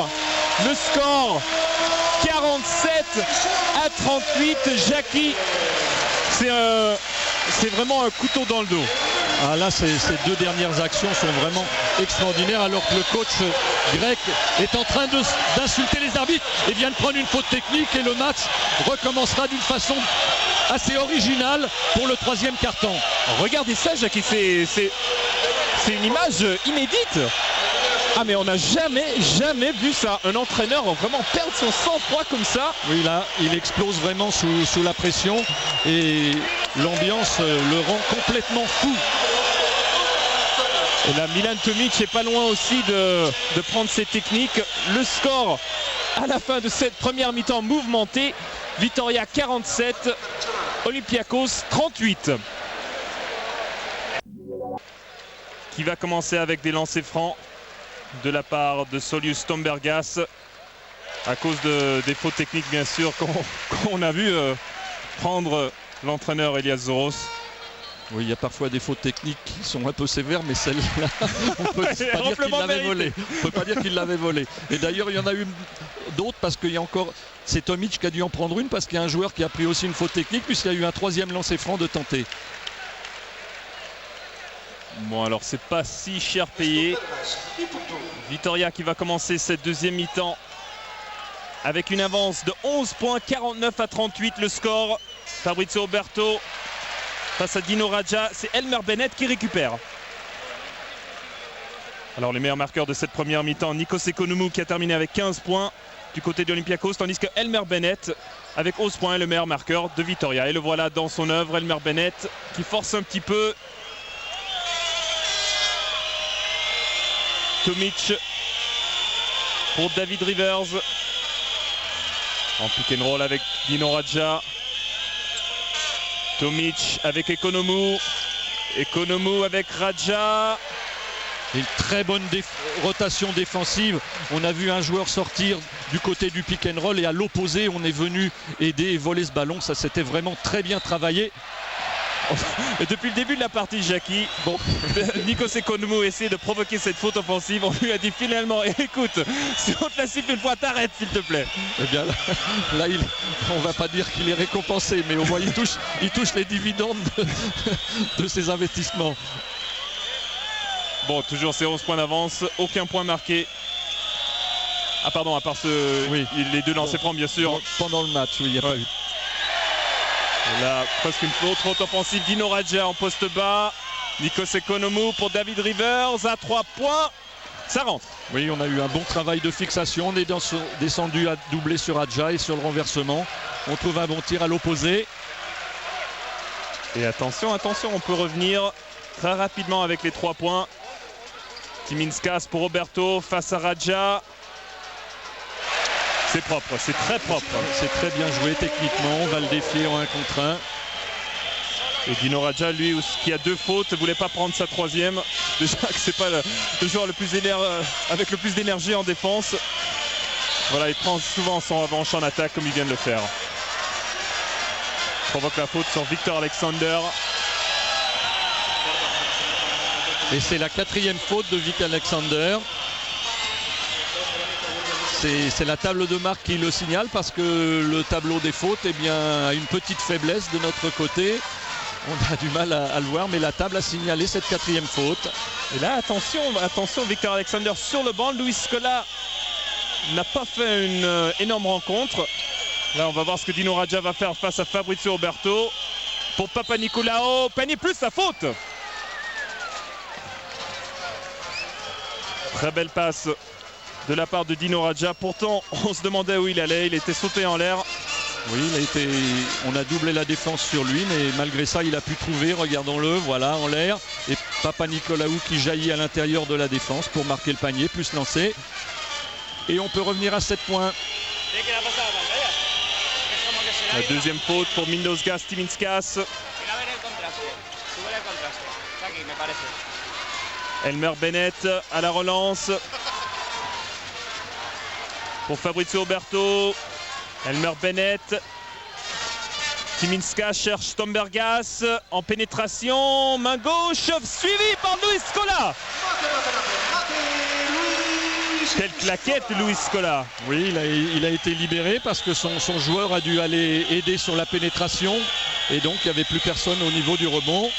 Le score 47 à 38. Jackie, c'est vraiment un couteau dans le dos. Ah là, ces deux dernières actions sont vraiment extraordinaires alors que le coach grec est en train d'insulter les arbitres et vient de prendre une faute technique et le match recommencera d'une façon assez originale pour le troisième quart-temps. Regardez ça, Jackie, c'est une image inédite. Ah mais on n'a jamais vu ça. Un entraîneur vraiment perdre son sang-froid comme ça. Oui, là, il explose vraiment sous la pression et l'ambiance le rend complètement fou. Et là, Milan Tomic est pas loin aussi de prendre ses techniques. Le score à la fin de cette première mi-temps mouvementée. Vitoria 47, Olympiakos 38. Qui va commencer avec des lancers francs de la part de Saulius Tombergas à cause des fautes techniques bien sûr qu'on a vu prendre l'entraîneur Elias Zoros. Oui, il y a parfois des fautes techniques qui sont un peu sévères, mais celle-là, on peut pas dire qu'il l'avait volé. On peut pas dire qu'il l'avait volé. Et d'ailleurs, il y en a eu d'autres parce qu'il y a encore, c'est Tomic qui a dû en prendre une parce qu'il y a un joueur qui a pris aussi une faute technique puisqu'il y a eu un troisième lancer franc de tenter. Bon, alors c'est pas si cher payé. Vitoria qui va commencer cette deuxième mi-temps avec une avance de 11 points, 49 à 38 le score. Fabrizio Oberto face à Dino Radja, c'est Elmer Bennett qui récupère. Alors les meilleurs marqueurs de cette première mi-temps, Nikos Economou qui a terminé avec 15 points du côté de Olympiakos, tandis que Elmer Bennett avec 11 points est le meilleur marqueur de Vitoria. Et le voilà dans son œuvre, Elmer Bennett qui force un petit peu. Tomic pour David Rivers en pick and roll avec Dino Radja. Tomic avec Economou. Economou avec Radja. Une très bonne rotation défensive. On a vu un joueur sortir du côté du pick and roll et à l'opposé, on est venu aider et voler ce ballon. Ça, c'était vraiment très bien travaillé. Et depuis le début de la partie, Jackie, bon, Nikos Ekonomou essaie de provoquer cette faute offensive. On lui a dit finalement, écoute, si on te la siffle une fois, t'arrêtes s'il te plaît. Eh bien là on va pas dire qu'il est récompensé, mais au moins il touche les dividendes de ses investissements. Bon, toujours ces 11 points d'avance, aucun point marqué. Ah pardon, à part les deux lancers francs bien sûr. Pendant le match, oui, il n'y a pas eu. Et là, presque une autre faute offensive d'Dino Radja en poste bas. Nikos Ekonomou pour David Rivers à 3 points. Ça rentre. Oui, on a eu un bon travail de fixation. On est descendu à doubler sur Radja et sur le renversement. On trouve un bon tir à l'opposé. Et attention, on peut revenir très rapidement avec les 3 points. Timinskas pour Oberto face à Radja. C'est propre, c'est très propre. C'est très bien joué techniquement. On va le défier en 1 contre 1. Et Dino Radja, lui, qui a 2 fautes, ne voulait pas prendre sa 3e. Déjà que c'est pas le joueur le plus avec le plus d'énergie en défense. Voilà, il prend souvent son revanche en attaque comme il vient de le faire. Provoque la faute sur Victor Alexander. Et c'est la 4e faute de Vic Alexander. C'est la table de marque qui le signale parce que le tableau des fautes a une petite faiblesse de notre côté. On a du mal à le voir, mais la table a signalé cette 4e faute. Et là, attention, Victor Alexander sur le banc. Luis Scola n'a pas fait une énorme rencontre. Là, on va voir ce que Dino Radja va faire face à Fabrizio Oberto. Pour Papanicolaou, panier plus sa faute. Très belle passe de la part de Dino Radja. Pourtant, on se demandait où il allait. Il était sauté en l'air. Oui, on a doublé la défense sur lui, mais malgré ça, il a pu trouver, regardons-le, voilà, en l'air. Et Papanicolaou qui jaillit à l'intérieur de la défense pour marquer le panier, plus lancer. Et on peut revenir à 7 points. La 2e faute pour Mindaugas Timinskas. Elmer Bennett à la relance. Pour Fabrizio Oberto. Elmer Bennett. Timinskas cherche Stombergas en pénétration. Main gauche suivi par Luis Scola. Quelle claquette, Luis Scola. Oui, il a été libéré parce que son joueur a dû aller aider sur la pénétration. Et donc, il n'y avait plus personne au niveau du rebond.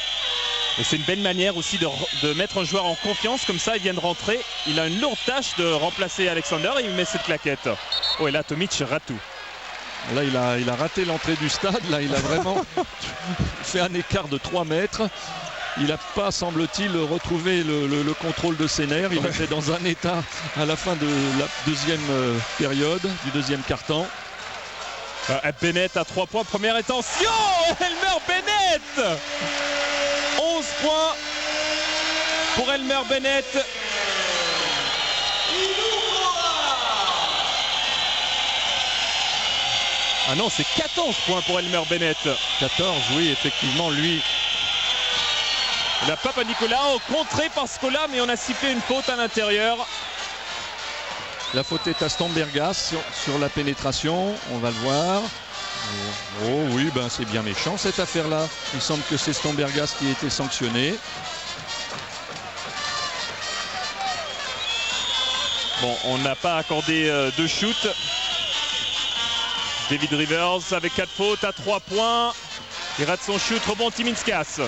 Et c'est une belle manière aussi de mettre un joueur en confiance. Comme ça, il vient de rentrer. Il a une lourde tâche de remplacer Alexander et il met cette claquette. Oh, et là, Tomic rate tout. Là, il a raté l'entrée du stade. Là, il a vraiment fait un écart de 3 mètres. Il n'a pas, semble-t-il, retrouvé le contrôle de ses nerfs. Il était dans un état à la fin de la 2e période, du 2e quart-temps. Bennett à 3 points. Première intention. Elmer Bennett. 11 points pour Elmer Bennett. Ah non, c'est 14 points pour Elmer Bennett. 14, oui, effectivement, lui. La Papanicolaou contré par Scola, mais on a sifflé une faute à l'intérieur. La faute est à Stombergas sur la pénétration, on va le voir. Oh oui, c'est bien méchant cette affaire-là. Il semble que c'est Stombergas qui a été sanctionné. Bon, on n'a pas accordé de shoot. David Rivers avec 4 fautes à 3 points. Il rate son shoot, rebond Timinskas.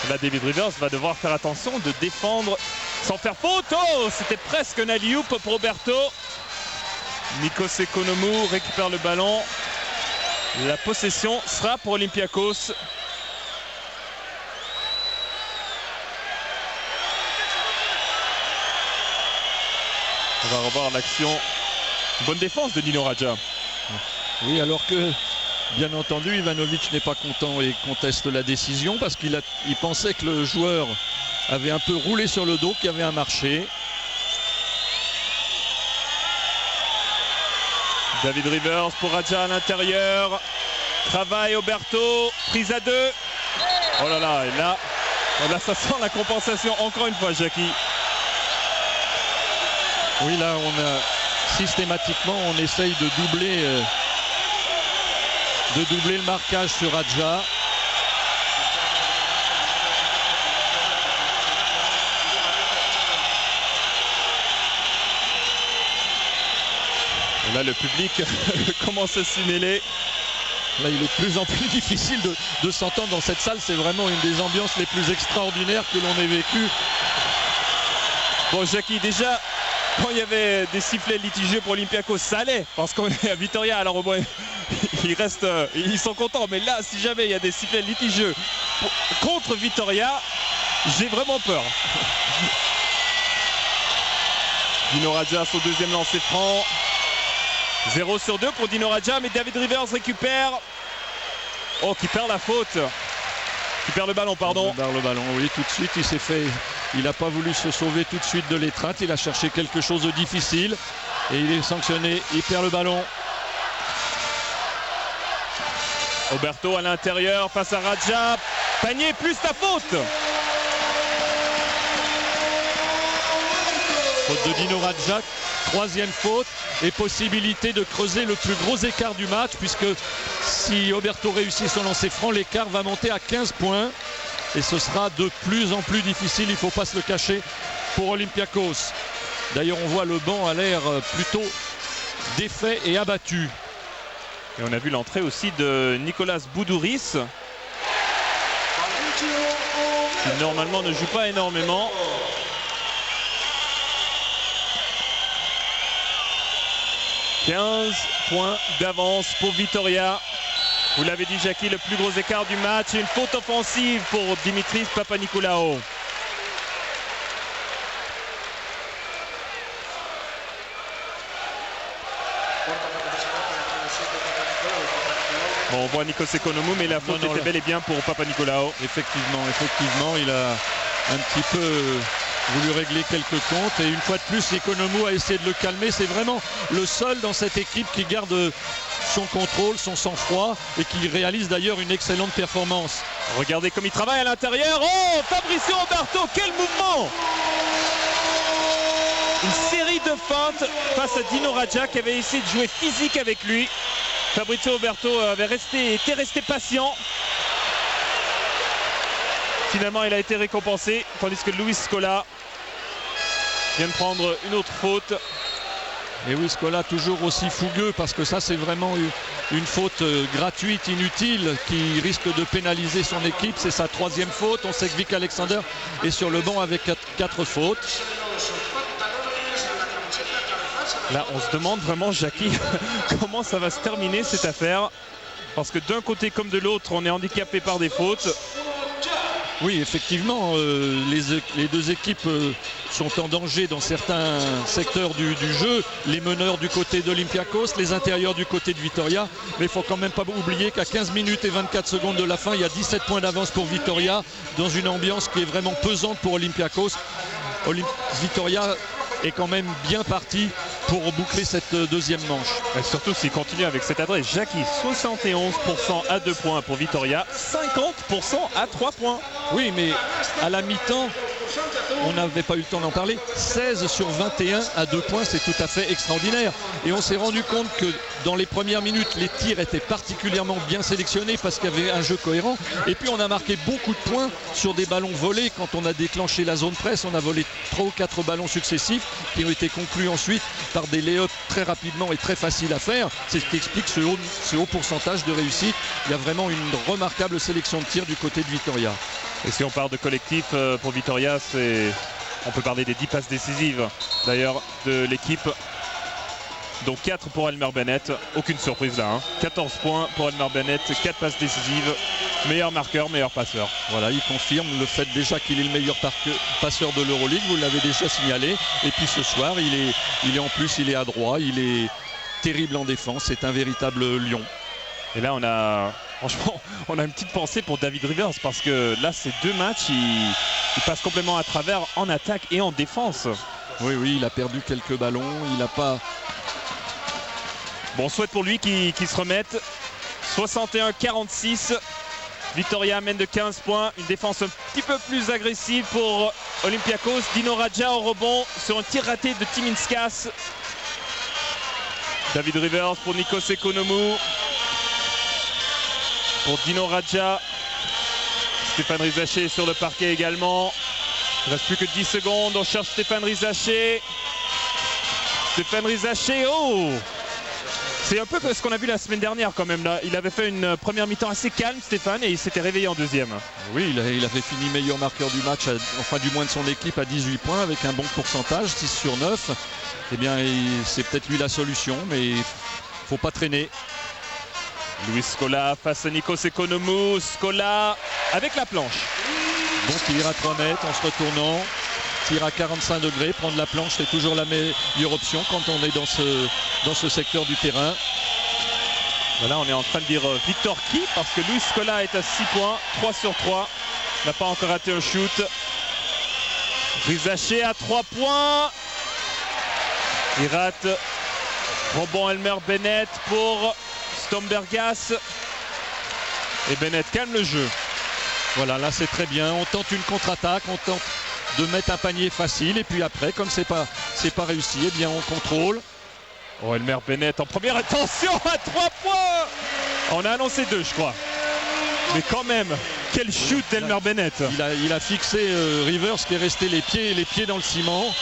Là, David Rivers va devoir faire attention de défendre sans faire faute. Oh, c'était presque un alley-oop pour Roberto. Nikos Ekonomou récupère le ballon. La possession sera pour Olympiakos. On va revoir l'action. Bonne défense de Dino Radja. Oui, alors que, bien entendu, Ivanovic n'est pas content et conteste la décision parce qu'il pensait que le joueur avait un peu roulé sur le dos, qu'il y avait un marché. David Rivers pour Radja à l'intérieur. Travail Oberto, prise à 2. Oh là là, et là, Là, ça sent la compensation encore une fois, Jackie. Oui, là, systématiquement, on essaye de doubler le marquage sur Radja. Et là, le public commence à s'y mêler. Là, il est de plus en plus difficile de s'entendre dans cette salle. C'est vraiment une des ambiances les plus extraordinaires que l'on ait vécues. Bon, Jackie, déjà, quand il y avait des sifflets litigieux pour Olympiakos, ça allait, parce qu'on est à Vitória. Alors, bon, ils sont contents. Mais là, si jamais il y a des sifflets litigieux contre Vitória, j'ai vraiment peur. Dino Radja, son deuxième lancer franc. 0 sur 2 pour Dino Radja, mais David Rivers récupère. Oh, qui perd la faute. Qui perd le ballon, pardon. Il perd le ballon, oui, tout de suite, il s'est fait. Il n'a pas voulu se sauver tout de suite de l'étreinte. Il a cherché quelque chose de difficile. Et il est sanctionné. Il perd le ballon. Oberto à l'intérieur face à Radja. Panier plus la faute. Faute de Dino Radja. Troisième faute et possibilité de creuser le plus gros écart du match, puisque si Oberto réussit son lancer franc, l'écart va monter à 15 points et ce sera de plus en plus difficile, il ne faut pas se le cacher, pour Olympiakos. D'ailleurs, on voit le banc a l'air plutôt défait et abattu. Et on a vu l'entrée aussi de Nicolas Boudouris, qui normalement ne joue pas énormément. 15 points d'avance pour Vitória. Vous l'avez dit, Jackie, le plus gros écart du match. Une faute offensive pour Dimitris Papanikolaou. Bon, on voit Nikos Ekonomou, mais la faute était bel et bien pour Papanikolaou. Effectivement, il a un petit peu voulu régler quelques comptes et une fois de plus Ekonomou a essayé de le calmer. C'est vraiment le seul dans cette équipe qui garde son contrôle, son sang-froid et qui réalise d'ailleurs une excellente performance. Regardez comme il travaille à l'intérieur. Oh, Fabricio Oberto, quel mouvement! Une série de feintes face à Dino Radja qui avait essayé de jouer physique avec lui. Fabricio Oberto était resté patient. Finalement, il a été récompensé, tandis que Luis Scola vient de prendre une autre faute. Et oui, Scola toujours aussi fougueux, parce que ça, c'est vraiment une faute gratuite, inutile, qui risque de pénaliser son équipe. C'est sa troisième faute. On sait que Vic Alexander est sur le banc avec 4 fautes. Là, on se demande vraiment, Jackie, comment ça va se terminer cette affaire. Parce que d'un côté comme de l'autre, on est handicapé par des fautes. Oui, effectivement, les deux équipes sont en danger dans certains secteurs du jeu. Les meneurs du côté d'Olympiakos, les intérieurs du côté de Vitória. Mais il ne faut quand même pas oublier qu'à 15 minutes et 24 secondes de la fin, il y a 17 points d'avance pour Vitória dans une ambiance qui est vraiment pesante pour Olympiakos. Vitória est quand même bien parti pour boucler cette deuxième manche. Et surtout s'il continue avec cette adresse. Jackie, 71% à 2 points pour Vitória, 50% à 3 points. Oui, mais à la mi-temps, on n'avait pas eu le temps d'en parler. 16 sur 21 à 2 points, c'est tout à fait extraordinaire. Et on s'est rendu compte que dans les premières minutes, les tirs étaient particulièrement bien sélectionnés parce qu'il y avait un jeu cohérent. Et puis on a marqué beaucoup de points sur des ballons volés. Quand on a déclenché la zone presse, on a volé 3 ou 4 ballons successifs qui ont été conclus ensuite par des lay-ups très rapidement et très faciles à faire. C'est ce qui explique ce haut pourcentage de réussite. Il y a vraiment une remarquable sélection de tirs du côté de Vitória. Et si on parle de collectif pour Vitória, on peut parler des 10 passes décisives d'ailleurs de l'équipe. Donc 4 pour Elmer Bennett, aucune surprise là. 14 points pour Elmer Bennett, 4 passes décisives, meilleur marqueur, meilleur passeur. Voilà, il confirme le fait déjà qu'il est le meilleur passeur de l'Euroleague, vous l'avez déjà signalé. Et puis ce soir, il est adroit, il est terrible en défense, c'est un véritable lion. Et là franchement, on a une petite pensée pour David Rivers, parce que là, ces 2 matchs, il passe complètement à travers en attaque et en défense. Oui, il a perdu quelques ballons, il n'a pas... Bon, on souhaite pour lui qu'il se remette. 61-46. Vitoria mène de 15 points. Une défense un petit peu plus agressive pour Olympiakos. Dino Radja au rebond sur un tir raté de Timinskas. David Rivers pour Nikos Ekonomou. Pour Dino Radja. Stéphane Rizaché sur le parquet également. Il ne reste plus que 10 secondes. On cherche Stéphane Rizaché. Stéphane Rizaché, oh! C'est un peu ce qu'on a vu la semaine dernière quand même. Là. Il avait fait une première mi-temps assez calme, Stéphane, et il s'était réveillé en deuxième. Oui, il avait fini meilleur marqueur du match, enfin du moins de son équipe, à 18 points avec un bon pourcentage, 6 sur 9. Eh bien, c'est peut-être lui la solution, mais il ne faut pas traîner. Louis Scola face à Nikos Ekonomou. Scola avec la planche. Bon tir à 3 mètres en se retournant. Tir à 45 degrés, prendre la planche, c'est toujours la meilleure option quand on est dans ce secteur du terrain. Voilà, on est en train de dire Victor qui, parce que Louis Scola est à 6 points, 3 sur 3. N'a pas encore raté un shoot. Rizaché à 3 points. Il rate. Rebond Elmer Bennett pour Stombergas. Et Bennett calme le jeu. Voilà, là c'est très bien. On tente une contre-attaque, on tente de mettre un panier facile, et puis après, comme c'est pas réussi, eh bien on contrôle. Oh, Elmer Bennett en première, attention à 3 points. On a annoncé 2, je crois. Mais quand même, quel shoot d'Elmer Bennett. Il a fixé Rivers qui est resté les pieds dans le ciment.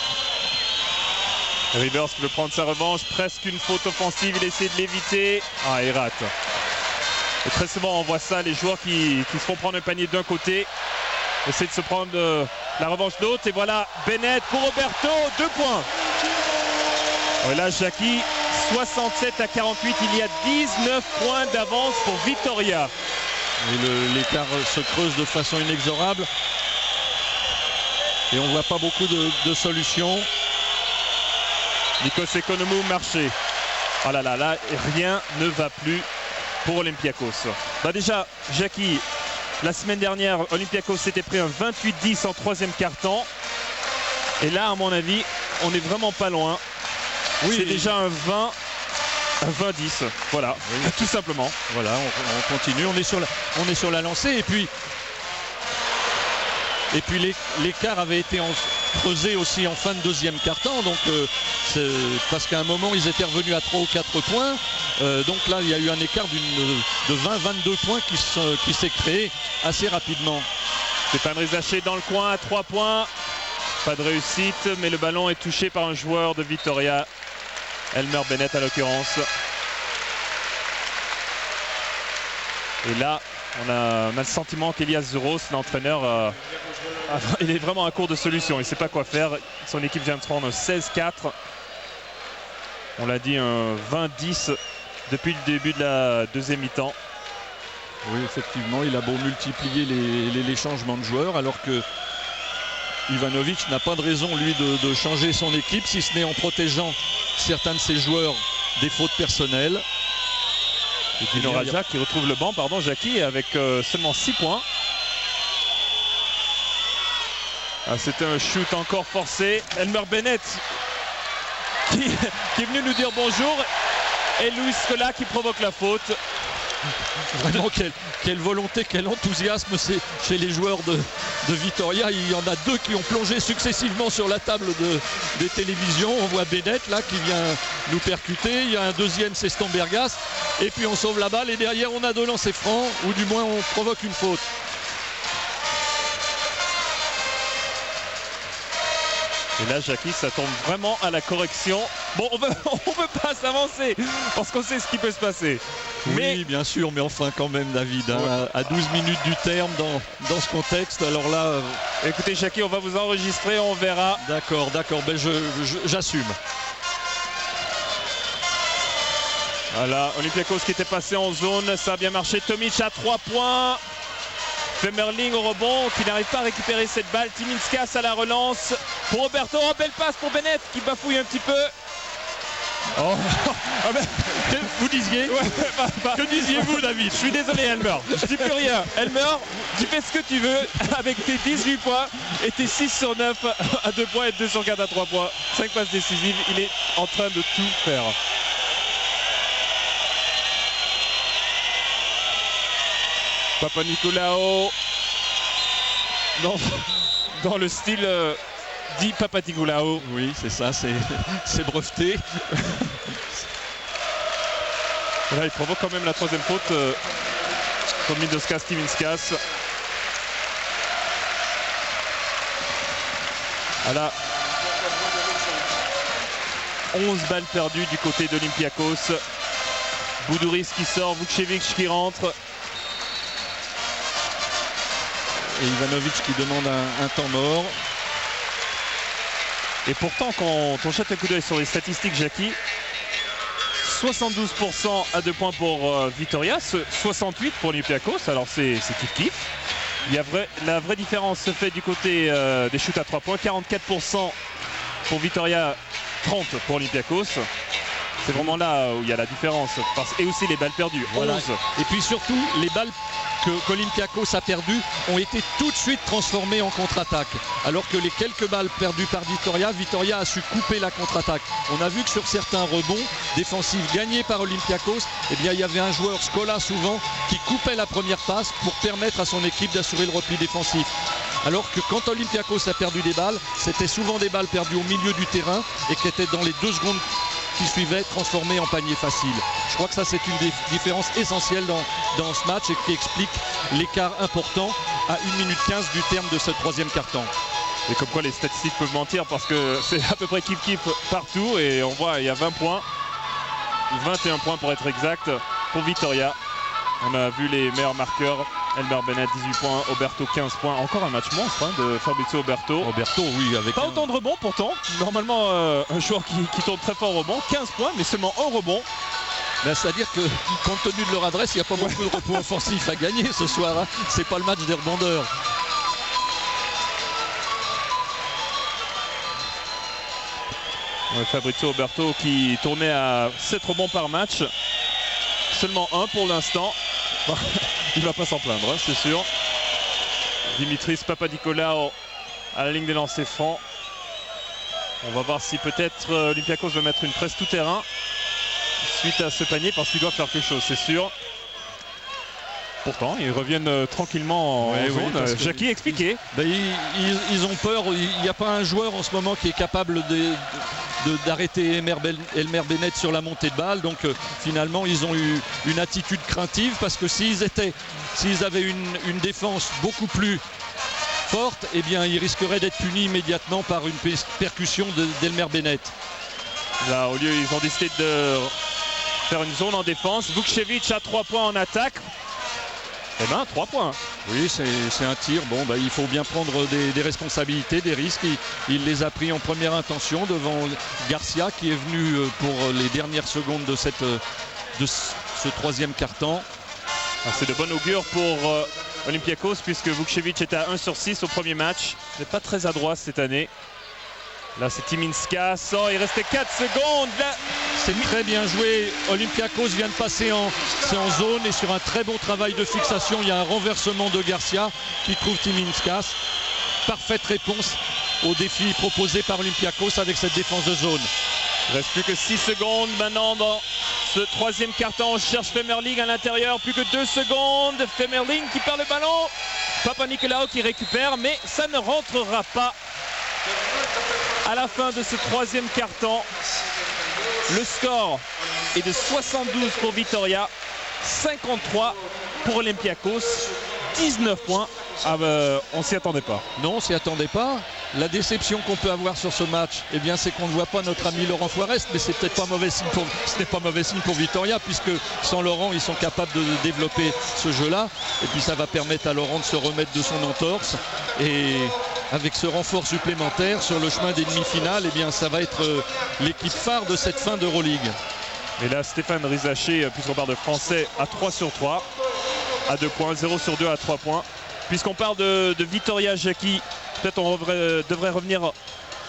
Rivers qui veut prendre sa revanche, presque une faute offensive, il essaie de l'éviter. Ah, il rate. Et très souvent on voit ça, les joueurs qui se font prendre un panier d'un côté, essaient de se prendre la revanche de l'autre. Et voilà Bennett pour Roberto, 2 points. Et là Jackie, 67 à 48, il y a 19 points d'avance pour Vitoria. Et l'écart se creuse de façon inexorable. Et on ne voit pas beaucoup de solutions. Nikos Ekonomou marché. Oh là là, là, rien ne va plus pour Olympiakos. Bah déjà, Jackie, la semaine dernière, Olympiakos s'était pris un 28-10 en troisième quart-temps. Et là, à mon avis, on n'est vraiment pas loin. Oui, c'est déjà un 20-10. Voilà, oui. Tout simplement. Voilà, on continue, on est sur la lancée. Et puis l'écart avait été creusé aussi en fin de deuxième quart-temps, donc parce qu'à un moment ils étaient revenus à 3 ou 4 points, donc là il y a eu un écart de 20-22 points qui s'est créé assez rapidement. Stéphane Rizaché dans le coin à 3 points, pas de réussite, mais le ballon est touché par un joueur de Vitoria, Elmer Bennett à l'occurrence. Et là on a le sentiment qu'Elias Zuros, l'entraîneur, il est vraiment à court de solutions. Il ne sait pas quoi faire. Son équipe vient de prendre un 16-4. On l'a dit, un 20-10 depuis le début de la deuxième mi-temps. Oui, effectivement, il a beau multiplier les changements de joueurs, alors que Ivanovic n'a pas de raison, lui, de changer son équipe, si ce n'est en protégeant certains de ses joueurs des fautes personnelles. Et Dino Radja qui retrouve le banc, pardon, Jackie, avec seulement 6 points. Ah, c'était un shoot encore forcé. Elmer Bennett qui est venu nous dire bonjour. Et Louis Scola qui provoque la faute. Vraiment, quelle volonté, quel enthousiasme chez les joueurs de Vitoria. Il y en a 2 qui ont plongé successivement sur la table des télévisions. On voit Bennett là qui vient nous percuter. Il y a un deuxième, c'est Stombergas. Et puis on sauve la balle et derrière on a 2 lancers francs, ou du moins on provoque une faute. Et là, Jackie, ça tombe vraiment à la correction. Bon, on veut pas s'avancer parce qu'on sait ce qui peut se passer. Mais... Oui, bien sûr, mais enfin quand même, David, hein, ouais. À 12 minutes du terme dans ce contexte, alors là... Écoutez, Jackie, on va vous enregistrer, on verra. D'accord, ben j'assume. Voilà, Olympiakos qui était passé en zone, ça a bien marché. Tomic à 3 points. Femerling au rebond, qui n'arrive pas à récupérer cette balle. Timinskas à la relance pour Roberto. Oh, belle passe pour Bennett qui bafouille un petit peu. Oh. Vous disiez Que disiez-vous, David? Je suis désolé, Elmer. Je dis plus rien. Elmer, tu fais ce que tu veux avec tes 18 points et tes 6 sur 9 à 2 points et 2 sur 4 à 3 points. 5 passes décisives. Il est en train de tout faire. Papanicolaou dans le style dit Papanicolaou. Oui, c'est ça, c'est breveté. Là, il provoque quand même la troisième faute contre Middleskas Timinskas. Voilà. 11 balles perdues du côté d'Olympiakos. Boudouris qui sort, Vukcevic qui rentre. Et Ivanovic qui demande un temps mort. Et pourtant, quand on jette un coup d'œil sur les statistiques, Jackie, 72% à 2 points pour Vitória, 68% pour Olympiakos, alors c'est kiff-kiff. La vraie différence se fait du côté des shoots à 3 points, 44% pour Vitória, 30% pour Olympiakos. C'est vraiment là où il y a la différence. Et aussi les balles perdues, 11. Voilà. Et puis surtout, les balles qu'Olympiakos a perdues ont été tout de suite transformées en contre-attaque. Alors que les quelques balles perdues par Vitória a su couper la contre-attaque. On a vu que sur certains rebonds défensifs gagnés par Olympiakos, eh bien, il y avait un joueur, Scola souvent, qui coupait la première passe pour permettre à son équipe d'assurer le repli défensif. Alors que quand Olympiakos a perdu des balles, c'était souvent des balles perdues au milieu du terrain et qui étaient dans les 2 secondes qui suivaient transformées en panier facile. Je crois que ça, c'est une des différences essentielles dans ce match et qui explique l'écart important à 1 minute 15 du terme de ce troisième quart-temps. Et comme quoi les statistiques peuvent mentir parce que c'est à peu près kiff-kiff partout et on voit il y a 20 points, 21 points pour être exact pour Vitória. On a vu les meilleurs marqueurs, Elmer Bennett 18 points, Oberto 15 points, encore un match monstre de Fabrizio Oberto. Oberto, oui, avec pas autant de rebonds pourtant, normalement un joueur qui tourne très fort au rebond, 15 points mais seulement un rebond. Ben, c'est-à-dire que compte tenu de leur adresse, il n'y a pas beaucoup de repos offensifs à gagner ce soir, hein. C'est pas le match des rebondeurs. Fabrizio Oberto qui tournait à 7 rebonds par match. Seulement un pour l'instant. Il va pas s'en plaindre, hein, c'est sûr. Dimitris Papanicolaou à la ligne des lancers francs. On va voir si peut-être Olympiakos va mettre une presse tout terrain suite à ce panier parce qu'il doit faire quelque chose, c'est sûr. Pourtant, ils reviennent tranquillement en zone. Jackie, expliquez. Ils ont peur. Il n'y a pas un joueur en ce moment qui est capable d'arrêter Elmer Bennett sur la montée de balle. Donc finalement, ils ont eu une attitude craintive parce que s'ils avaient une défense beaucoup plus forte, eh bien, ils risqueraient d'être punis immédiatement par une percussion d'Elmer Bennett. Là, au lieu, ils ont décidé de faire une zone en défense. Vukcevic à 3 points en attaque. Eh bien, 3 points. Oui, c'est un tir. Bon, il faut bien prendre des responsabilités, des risques. Il les a pris en première intention devant Garcia qui est venu pour les dernières secondes de ce troisième quart-temps. C'est de bon augure pour Olympiakos puisque Vukcevic était à 1 sur 6 au premier match. Il n'est pas très adroit cette année. Là, c'est Timinskas. Oh, il restait 4 secondes. Là, c'est très bien joué. Olympiakos vient de passer en zone et sur un très bon travail de fixation. Il y a un renversement de Garcia qui trouve Timinskas. Parfaite réponse au défi proposé par Olympiakos avec cette défense de zone. Il ne reste plus que 6 secondes maintenant dans ce troisième quart-temps. On cherche Femerling à l'intérieur. Plus que 2 secondes. Femerling qui perd le ballon. Papanicolaou qui récupère, mais ça ne rentrera pas. À la fin de ce troisième quart-temps, le score est de 72 pour Vitória, 53 pour Olympiakos, 19 points. On s'y attendait pas. Non, on s'y attendait pas. La déception qu'on peut avoir sur ce match, eh bien, c'est qu'on ne voit pas notre ami Laurent Forest, mais c'est peut-être pas mauvais signe ce n'est pas mauvais signe pour Vitória, puisque sans Laurent, ils sont capables de développer ce jeu-là. Et puis ça va permettre à Laurent de se remettre de son entorse. Et avec ce renfort supplémentaire sur le chemin des demi-finales, eh bien, ça va être l'équipe phare de cette fin d'Euroleague. Et là, Stéphane Rizaché, puisqu'on parle de français, à 3 sur 3, à 2 points, 0 sur 2 à 3 points. Puisqu'on parle de Vitória, Jackie, peut-être on devrait revenir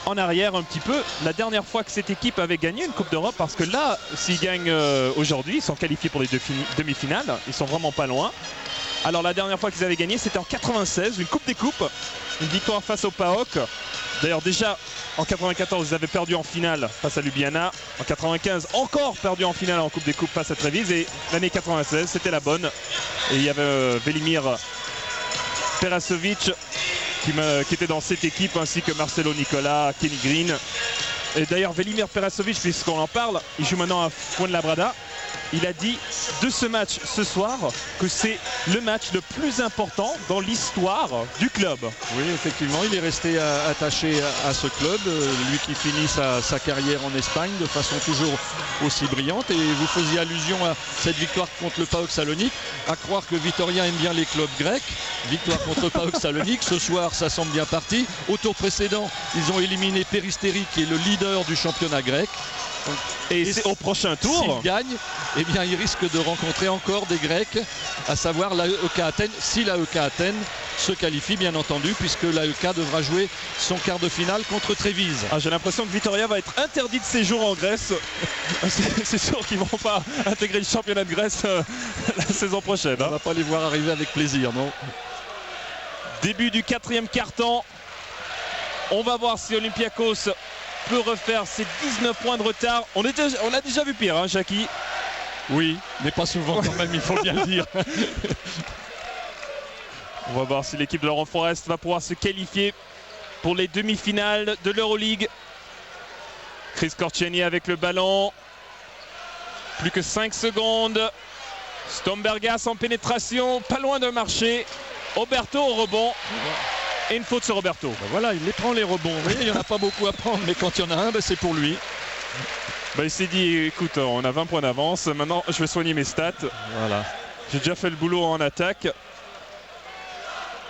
en arrière un petit peu. La dernière fois que cette équipe avait gagné une Coupe d'Europe, parce que là, s'ils gagnent aujourd'hui, ils sont qualifiés pour les demi-finales, ils sont vraiment pas loin. Alors la dernière fois qu'ils avaient gagné, c'était en 96, une Coupe des Coupes, une victoire face au PAOK, D'ailleurs déjà en 94 ils avaient perdu en finale face à Ljubljana, en 95 encore perdu en finale en Coupe des Coupes face à Trevize, et l'année 96 c'était la bonne, et il y avait Velimir Perasovic qui était dans cette équipe, ainsi que Marcelo Nicola, Kenny Green. Et d'ailleurs Velimir Perasovic, puisqu'on en parle, il joue maintenant à Fuenlabrada. Il a dit de ce match ce soir que c'est le match le plus important dans l'histoire du club. Oui, effectivement, il est resté attaché à ce club, lui qui finit sa carrière en Espagne de façon toujours aussi brillante. Et vous faisiez allusion à cette victoire contre le PAOK Salonique, à croire que Vitória aime bien les clubs grecs. Victoire contre le PAOK Salonique, ce soir ça semble bien parti. Au tour précédent, ils ont éliminé Peristeri qui est le leader du championnat grec. Et au prochain tour, s'il gagne, eh bien, il risque de rencontrer encore des Grecs, à savoir l'AEK Athènes, si l'AEK Athènes se qualifie bien entendu, puisque l'AEK devra jouer son quart de finale contre Trevize. J'ai l'impression que Vitória va être interdit de séjour en Grèce. C'est sûr qu'ils ne vont pas intégrer le championnat de Grèce la saison prochaine. On ne va pas les voir arriver avec plaisir, non? Début du 4e quart-temps. On va voir si Olympiakos peut refaire ses 19 points de retard. On a déjà vu pire, hein, Jackie. Oui, mais pas souvent quand même, il faut bien le dire. On va voir si l'équipe de Laurent Forest va pouvoir se qualifier pour les demi-finales de l'Euroleague. Chris Korcheny avec le ballon. Plus que 5 secondes. Stombergas en pénétration, pas loin de marcher. Oberto au rebond. Et une faute sur Roberto. Ben voilà, il les prend les rebonds. Oui, il n'y en a pas beaucoup à prendre, mais quand il y en a un, ben c'est pour lui. Il s'est dit, écoute, on a 20 points d'avance, maintenant je vais soigner mes stats. Voilà. J'ai déjà fait le boulot en attaque.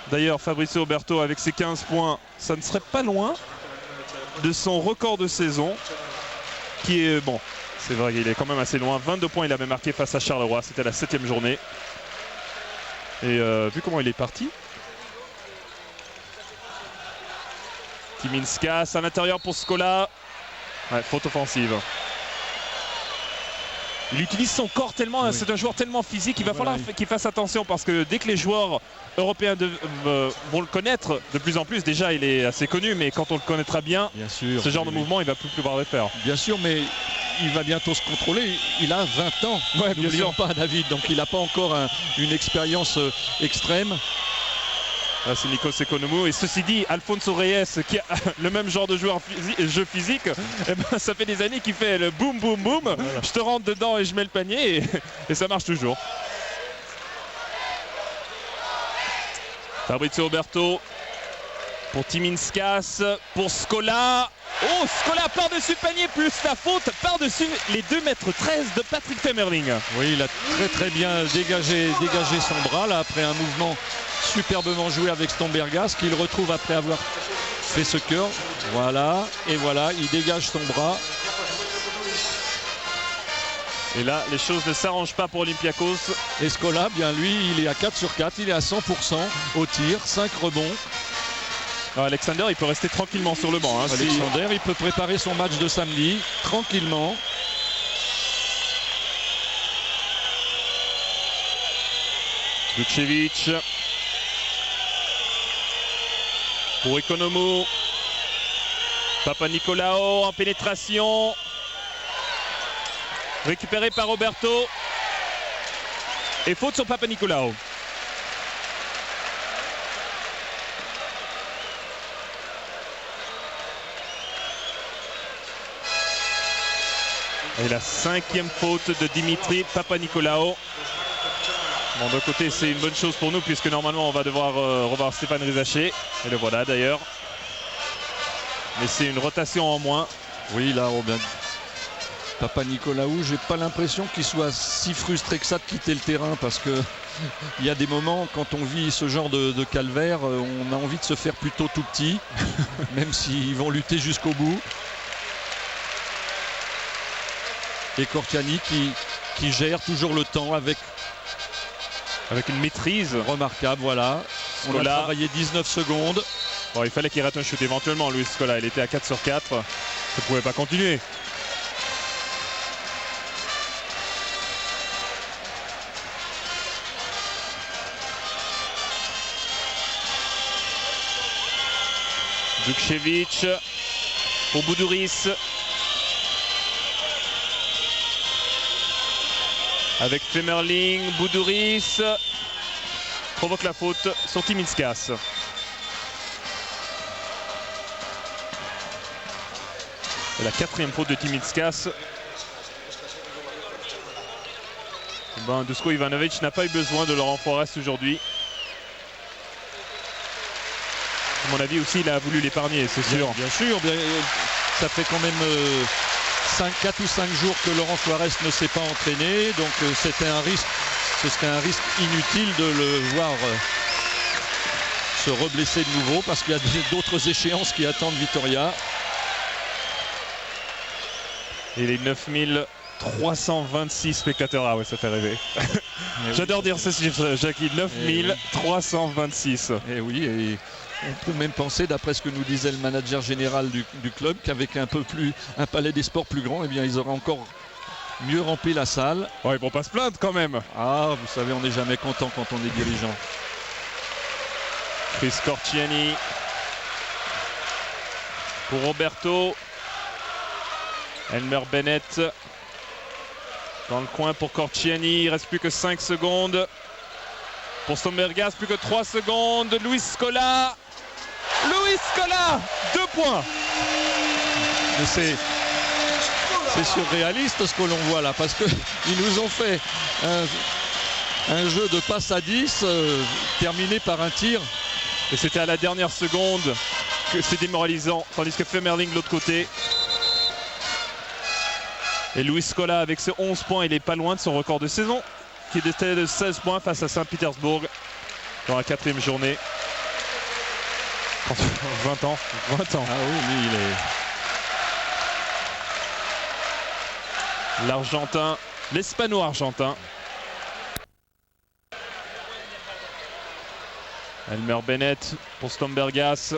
D'ailleurs, Fabrizio Oberto avec ses 15 points, ça ne serait pas loin de son record de saison, qui est, bon, c'est vrai qu'il est quand même assez loin. 22 points il avait marqué face à Charleroi, c'était la 7e journée. Et vu comment il est parti, Timinskas à l'intérieur pour Scola. Ouais, faute offensive. Il utilise son corps tellement, oui. C'est un joueur tellement physique, il va falloir qu'il fasse attention, parce que dès que les joueurs européens vont le connaître de plus en plus, déjà il est assez connu, mais quand on le connaîtra bien sûr, ce genre de mouvement il va plus pouvoir le faire. Bien sûr, mais il va bientôt se contrôler, il a 20 ans, ouais, n'oublions pas David, donc il n'a pas encore une expérience extrême. Là, c'est Nikos Ekonomou. Et ceci dit, Alfonso Reyes, qui a le même genre de jeu physique, eh ben, ça fait des années qu'il fait le boum boum boum. Voilà. Je te rentre dedans et je mets le panier, et ça marche toujours. Fabrizio Oberto pour Timinskas, pour Scola. Oh, Scola par-dessus le panier, plus la faute par-dessus les 2,13 m de Patrick Femerling. Oui, il a très bien dégagé son bras là, après un mouvement superbement joué avec Stombergas, qu'il retrouve après avoir fait ce cœur. Voilà, et voilà, il dégage son bras. Et là, les choses ne s'arrangent pas pour Olympiakos. Et Scola, bien lui, il est à 4 sur 4, il est à 100% au tir, 5 rebonds. Alors Alexander, il peut rester tranquillement sur le banc. Hein, Alexander, il peut préparer son match de samedi, tranquillement. Vucevic. Pour Ekonomou. Papanikolaou en pénétration. Récupéré par Roberto. Et faute sur Papanikolaou. Et la 5e faute de Dimitri Papanikolaou. Bon, d'un côté, c'est une bonne chose pour nous, puisque normalement, on va devoir revoir Stéphane Rizaché. Et le voilà d'ailleurs. Mais c'est une rotation en moins. Oui, là, Robin. Papanikolaou, j'ai pas l'impression qu'il soit si frustré que ça de quitter le terrain, parce que il y a des moments, quand on vit ce genre de calvaire, on a envie de se faire plutôt tout petit, même s'ils vont lutter jusqu'au bout. Et Korcheny qui gère toujours le temps avec une maîtrise remarquable. Voilà, Scola. On a travaillé 19 secondes. Bon, il fallait qu'il rate un shoot éventuellement, Luis Scola. Il était à 4 sur 4, ça ne pouvait pas continuer. Vukcevic pour Boudouris. Avec Femerling, Boudouris provoque la faute sur Timinskas. Et la 4e faute de Timinskas. Duško Ivanović n'a pas eu besoin de Laurent Forest aujourd'hui. À mon avis aussi, il a voulu l'épargner, c'est sûr. Bien sûr, ça fait quand même 4 ou 5 jours que Laurent Forest ne s'est pas entraîné, donc c'était un risque, ce serait un risque inutile de le voir se reblesser de nouveau parce qu'il y a d'autres échéances qui attendent Vitória. Et les 9326 spectateurs, ah ouais, ça fait rêver. J'adore dire ce chiffre, Jackie, 9326. Et oui, et on peut même penser, d'après ce que nous disait le manager général du club, qu'avec un palais des sports plus grand, eh bien, ils auraient encore mieux rempli la salle. Ouais, ils vont pas se plaindre quand même. Ah, vous savez, on n'est jamais content quand on est dirigeant. Chris Corchiani pour Roberto. Elmer Bennett dans le coin pour Corchiani. Il reste plus que 5 secondes. Pour Stombergas, plus que 3 secondes. Luis Scola. 2 points. Mais c'est surréaliste ce que l'on voit là, parce qu'ils nous ont fait un jeu de passe à 10 terminé par un tir. Et c'était à la dernière seconde que c'est démoralisant. Tandis que Femerling de l'autre côté. Et Luis Scola avec ses 11 points, il est pas loin de son record de saison, qui était de 16 points face à Saint-Pétersbourg dans la 4e journée. 20 ans. Ah oui, lui il est... L'Argentin, l'Hispano-Argentin. Elmer Bennett pour Stombergas.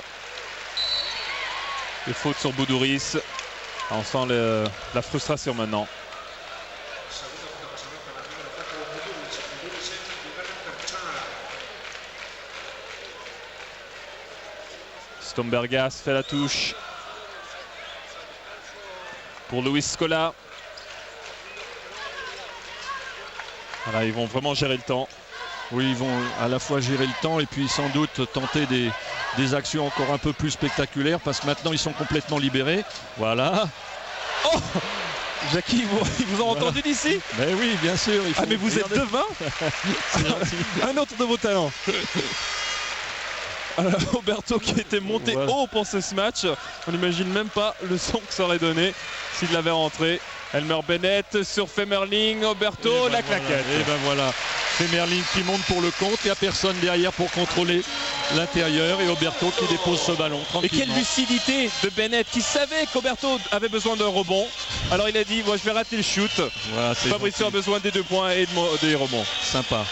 Et faute sur Boudouris. On sent la frustration maintenant. Stombergas fait la touche pour Luis Scola. Voilà, ils vont vraiment gérer le temps. Oui, ils vont à la fois gérer le temps et puis sans doute tenter des actions encore un peu plus spectaculaires parce que maintenant ils sont complètement libérés. Voilà. Oh, Jackie, ils vous ont entendu d'ici? Mais oui, bien sûr. Ah mais vous êtes devin. Un autre de vos talents. Alors, Roberto qui était monté haut pour ce match. On n'imagine même pas le son que ça aurait donné s'il l'avait rentré. Elmer Bennett sur Femerling, Roberto, la claquette. Et ben voilà, Femerling qui monte pour le compte, il n'y a personne derrière pour contrôler l'intérieur et Roberto qui dépose ce ballon tranquillement. Et quelle lucidité de Bennett qui savait qu'Roberto avait besoin d'un rebond. Alors il a dit, moi je vais rater le shoot. Voilà, Fabricio a besoin des 2 points et des rebonds. Sympa.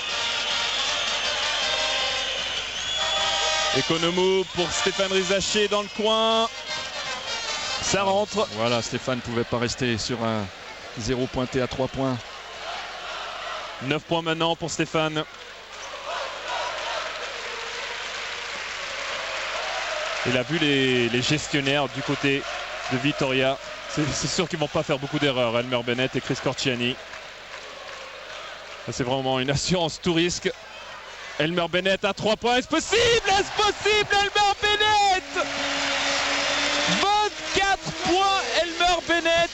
Economou pour Stéphane Rizaché dans le coin. Ça rentre. Voilà, Stéphane ne pouvait pas rester sur un 0 pointé à 3 points. 9 points maintenant pour Stéphane. Il a vu les gestionnaires du côté de Vitória. C'est sûr qu'ils ne vont pas faire beaucoup d'erreurs. Elmer Bennett et Chris Corchiani. C'est vraiment une assurance tout risque. Elmer Bennett à 3 points. Est-ce possible? Est-ce possible? Elmer Bennett 24 points, Elmer Bennett.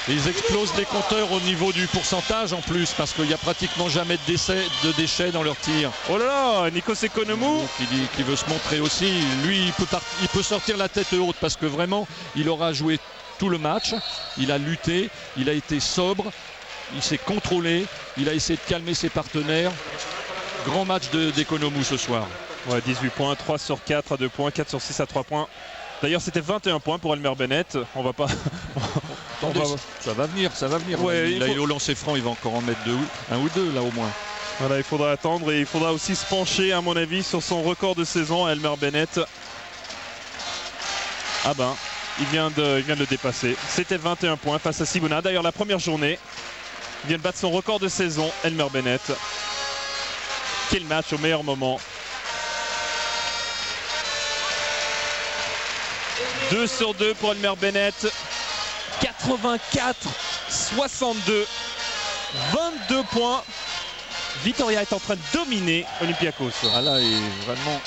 Ils explosent les compteurs au niveau du pourcentage en plus parce qu'il n'y a pratiquement jamais de déchets dans leur tir. Oh là là, Nikos Economou qui veut se montrer aussi. Lui, il peut sortir la tête haute parce que vraiment, il aura joué tout le match. Il a lutté, il a été sobre, il s'est contrôlé, il a essayé de calmer ses partenaires. Grand match d'Economou ce soir. Ouais, 18 points, 3 sur 4 à 2 points, 4 sur 6 à 3 points. D'ailleurs, c'était 21 points pour Elmer Bennett. On va pas... Ça va venir, ça va venir. Ouais, il est au lancer franc, il va encore en mettre un ou deux là au moins. Voilà, il faudra attendre et il faudra aussi se pencher, à mon avis, sur son record de saison, Elmer Bennett. Ah ben, il vient de le dépasser. C'était 21 points face à Siguna. D'ailleurs, la première journée, il vient de battre son record de saison, Elmer Bennett. Quel match au meilleur moment. 2 sur 2 pour Elmer Bennett. 84-62. 22 points. Vitória est en train de dominer Olympiakos. Ah là, et vraiment.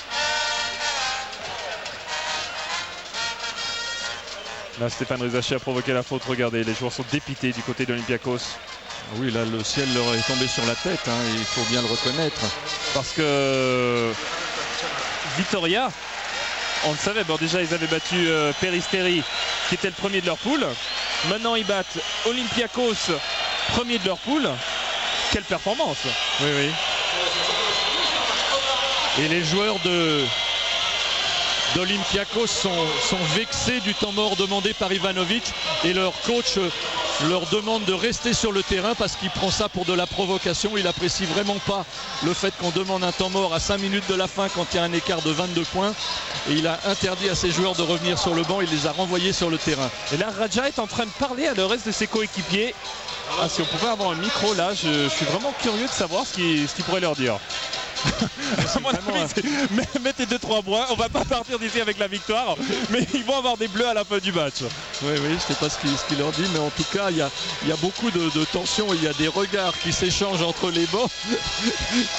Là, Stéphane Rizaché a provoqué la faute. Regardez, les joueurs sont dépités du côté d'Olympiakos. Oui, là, le ciel leur est tombé sur la tête, hein, il faut bien le reconnaître. Parce que Vitória, on le savait, bon, déjà ils avaient battu Peristeri, qui était le premier de leur poule. Maintenant ils battent Olympiakos, premier de leur poule. Quelle performance! Oui, oui. Et les joueurs d'Olympiakos sont vexés du temps mort demandé par Ivanovic, et leur coach leur demande de rester sur le terrain parce qu'il prend ça pour de la provocation. Il apprécie vraiment pas le fait qu'on demande un temps mort à 5 minutes de la fin quand il y a un écart de 22 points, et il a interdit à ses joueurs de revenir sur le banc. Il les a renvoyés sur le terrain. Et là Radja est en train de parler à le reste de ses coéquipiers. Ah, si on pouvait avoir un micro là, je suis vraiment curieux de savoir ce qu'il pourrait leur dire. À mon avis, mettez 2-3 points, on va pas partir d'ici avec la victoire, mais ils vont avoir des bleus à la fin du match. Oui, oui, je ne sais pas ce qu'il leur dit, mais en tout cas, il y a beaucoup de tension, il y a des regards qui s'échangent entre les bancs.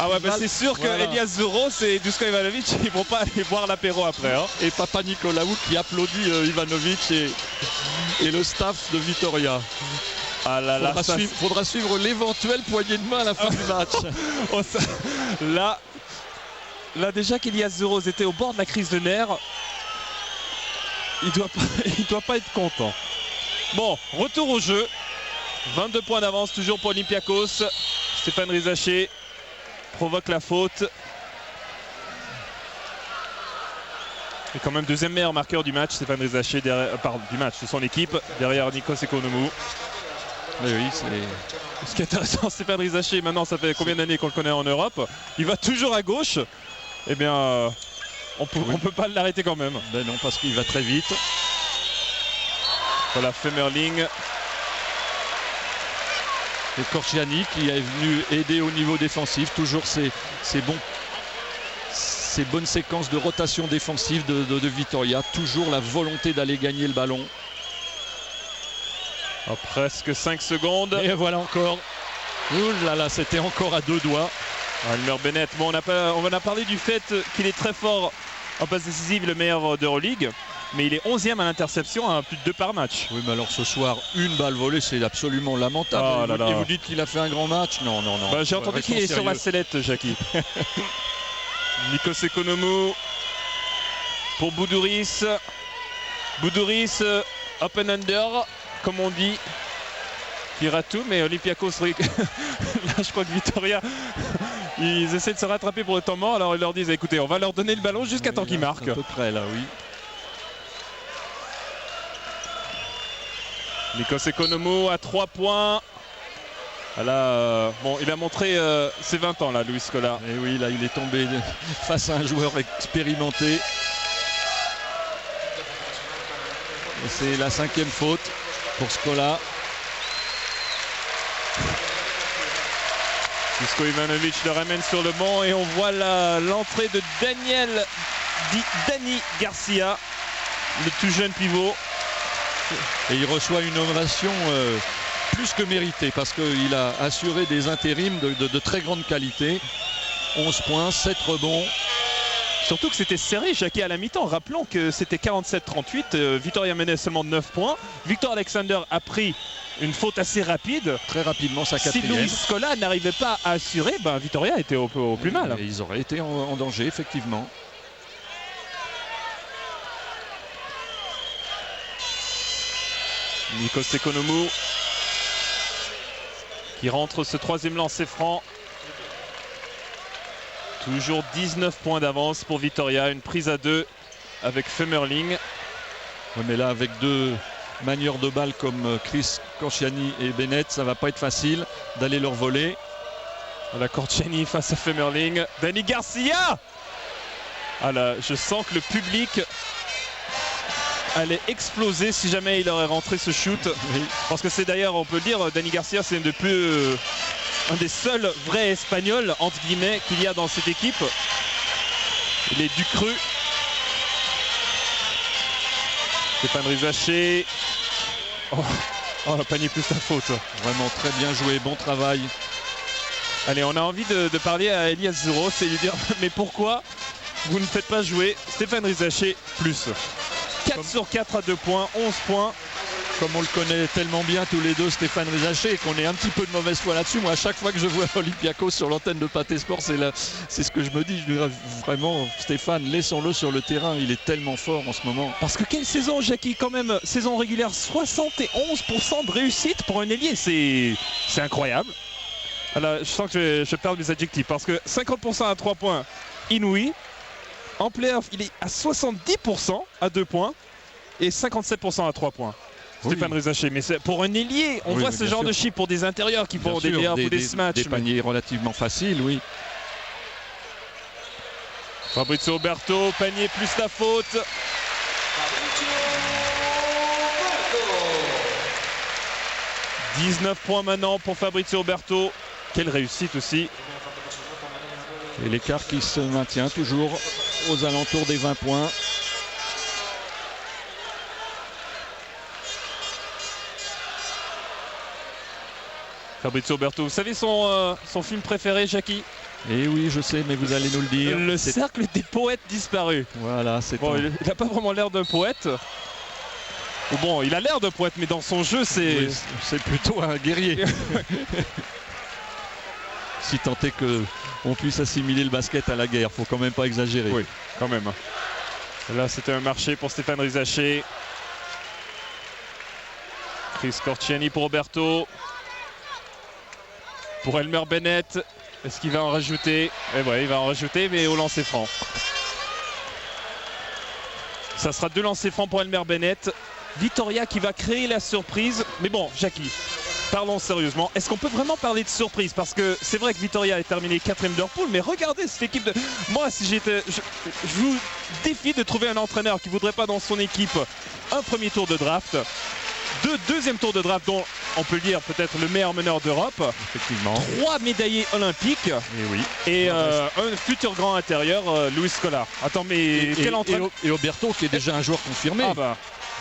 Ah ouais, bah c'est sûr voilà. qu'Elias Zouros et Dusko Ivanovic, ils vont pas aller boire l'apéro après. Hein. Et Papa Nicolaou qui applaudit Ivanovic et le staff de Vitória. Ah là là, faudra suivre l'éventuelle poignée de main à la fin du match. Oh, là déjà qu'Elias Zouros était au bord de la crise de nerfs, il doit pas être content. Bon, retour au jeu. 22 points d'avance toujours pour Olympiakos. Stéphane Rizaché provoque la faute. Et quand même deuxième meilleur marqueur du match, Stéphane Rizaché, du match de son équipe, derrière Nikos Ekonomou. Mais oui, c'est... Ce qui est intéressant, Stéphane Rizaché, maintenant ça fait combien d'années qu'on le connaît en Europe, il va toujours à gauche. Eh bien, on peut pas l'arrêter quand même. Ben non, parce qu'il va très vite. Voilà, Femerling. Et Korchiani qui est venu aider au niveau défensif. Toujours ces bonnes séquences de rotation défensive de Vitória. Toujours la volonté d'aller gagner le ballon. Oh, presque 5 secondes. Et voilà encore. Ouh là là, c'était encore à 2 doigts. Elmer Bennett, bon, on a parlé du fait qu'il est très fort en passe décisive, le meilleur d'Euroleague, mais il est 11e à l'interception à plus de 2 par match. Oui, mais alors ce soir, une balle volée, c'est absolument lamentable. Oh là là. Et vous dites qu'il a fait un grand match? Non, non, non. Bah, j'ai entendu qu'il est sur la sellette, Jackie. Nikos Ekonomou pour Boudouris. Boudouris, open under, comme on dit. Qui rate tout, mais Olympiakos, là je crois que Vitória, ils essaient de se rattraper pour le temps mort, alors ils leur disent écoutez, on va leur donner le ballon jusqu'à temps qu'ils marquent. À peu près là, oui. Nikos Ekonomou à 3 points. Là, bon, il a montré ses 20 ans là, Luis Scola. Et oui, là il est tombé face à un joueur expérimenté. Et c'est la 5e faute pour Scola. Dusko Ivanovic le ramène sur le banc et on voit l'entrée de Dani Garcia, le tout jeune pivot. Et il reçoit une ovation plus que méritée parce qu'il a assuré des intérims de très grande qualité. 11 points, 7 rebonds. Surtout que c'était serré, Jackie, à la mi-temps. Rappelons que c'était 47-38. Vitória menait seulement 9 points. Victor Alexander a pris une faute assez rapide. Très rapidement, sa 4e. Si Luis Scola n'arrivait pas à assurer, ben Vitória était au plus mal. Et ils auraient été en danger, effectivement. Nikos Ekonomou qui rentre ce 3e lancer franc. Toujours 19 points d'avance pour Vitória. Une prise à 2 avec Femerling. Oui, mais là, avec 2 manieurs de balle comme Chris Korchiani et Bennett, ça va pas être facile d'aller leur voler. Voilà Korchiani face à Femerling. Dani Garcia. Ah là, je sens que le public allait exploser si jamais il aurait rentré ce shoot. Oui. Parce que c'est d'ailleurs, on peut le dire, Dani Garcia, c'est un des seuls vrais Espagnols, entre guillemets, qu'il y a dans cette équipe. Il est du cru. Stéphane Rizaché. Oh, le panier plus la faute. Vraiment très bien joué, bon travail. Allez, on a envie de parler à Elias Zuro, c'est lui dire mais pourquoi vous ne faites pas jouer Stéphane Rizaché plus 4 sur 4 à 2 points, 11 points. Comme on le connaît tellement bien tous les deux, Stéphane Rizaché, et qu'on ait un petit peu de mauvaise foi là-dessus. Moi, à chaque fois que je vois Olympiakos sur l'antenne de Pathé Sport, c'est ce que je me dis. Je dirais vraiment, Stéphane, laissons-le sur le terrain. Il est tellement fort en ce moment. Parce que quelle saison, Jackie, quand même, saison régulière, 71% de réussite pour un ailier. C'est incroyable. Alors, je sens que je perds mes adjectifs. Parce que 50% à 3 points, inouï. En playoff, il est à 70% à 2 points. Et 57% à 3 points. Stéphane Rizaché, mais pour un ailier, on voit ce genre de chiffres pour des intérieurs qui font des meilleurs ou des smatchs. Des paniers relativement faciles, oui. Fabrizio Oberto, panier plus la faute. 19 points maintenant pour Fabrizio Oberto. Quelle réussite aussi. Et l'écart qui se maintient toujours aux alentours des 20 points. Fabrizio Oberto, vous savez son film préféré, Jackie? Eh oui, je sais, mais vous allez nous le dire. Le cercle des poètes disparus. Voilà, c'est bon. Il n'a pas vraiment l'air d'un poète. Ou bon, il a l'air d'un poète, mais dans son jeu, c'est... Oui, c'est plutôt un guerrier. Si tant est qu'on puisse assimiler le basket à la guerre, faut quand même pas exagérer. Oui, quand même. Là, c'était un marché pour Stéphane Rizaché. Chris Corciani pour Oberto. Pour Elmer Bennett, est-ce qu'il va en rajouter? Eh ouais, il va en rajouter, mais au lancer franc. Ça sera 2 lancers francs pour Elmer Bennett. Vitoria qui va créer la surprise. Mais bon, Jackie, parlons sérieusement. Est-ce qu'on peut vraiment parler de surprise? Parce que c'est vrai que Vitoria a terminé 4e de leur poule, mais regardez cette équipe de... Moi, si j'étais... Je vous défie de trouver un entraîneur qui ne voudrait pas dans son équipe un premier tour de draft. Deuxième tour de draft dont on peut le dire peut-être le meilleur meneur d'Europe. Effectivement. 3 médaillés olympiques. Et oui. Et un futur grand intérieur, Luis Scola. Attends, mais quel entraîneur? Et Oberto qui est déjà un joueur confirmé. Ah bah.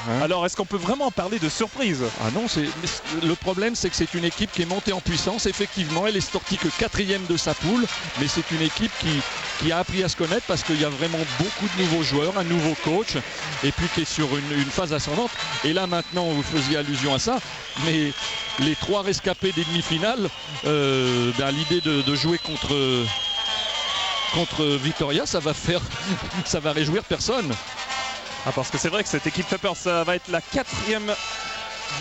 Hein? Alors est-ce qu'on peut vraiment parler de surprise? Ah non, le problème c'est que c'est une équipe qui est montée en puissance. Effectivement, elle est sortie que 4e de sa poule, mais c'est une équipe qui a appris à se connaître parce qu'il y a vraiment beaucoup de nouveaux joueurs, un nouveau coach, et puis qui est sur une phase ascendante. Et là maintenant, vous faisiez allusion à ça, mais les 3 rescapés des demi-finales, l'idée de jouer contre Vitoria, ça va réjouir personne. Ah, parce que c'est vrai que cette équipe fait peur. Ça va être la 4e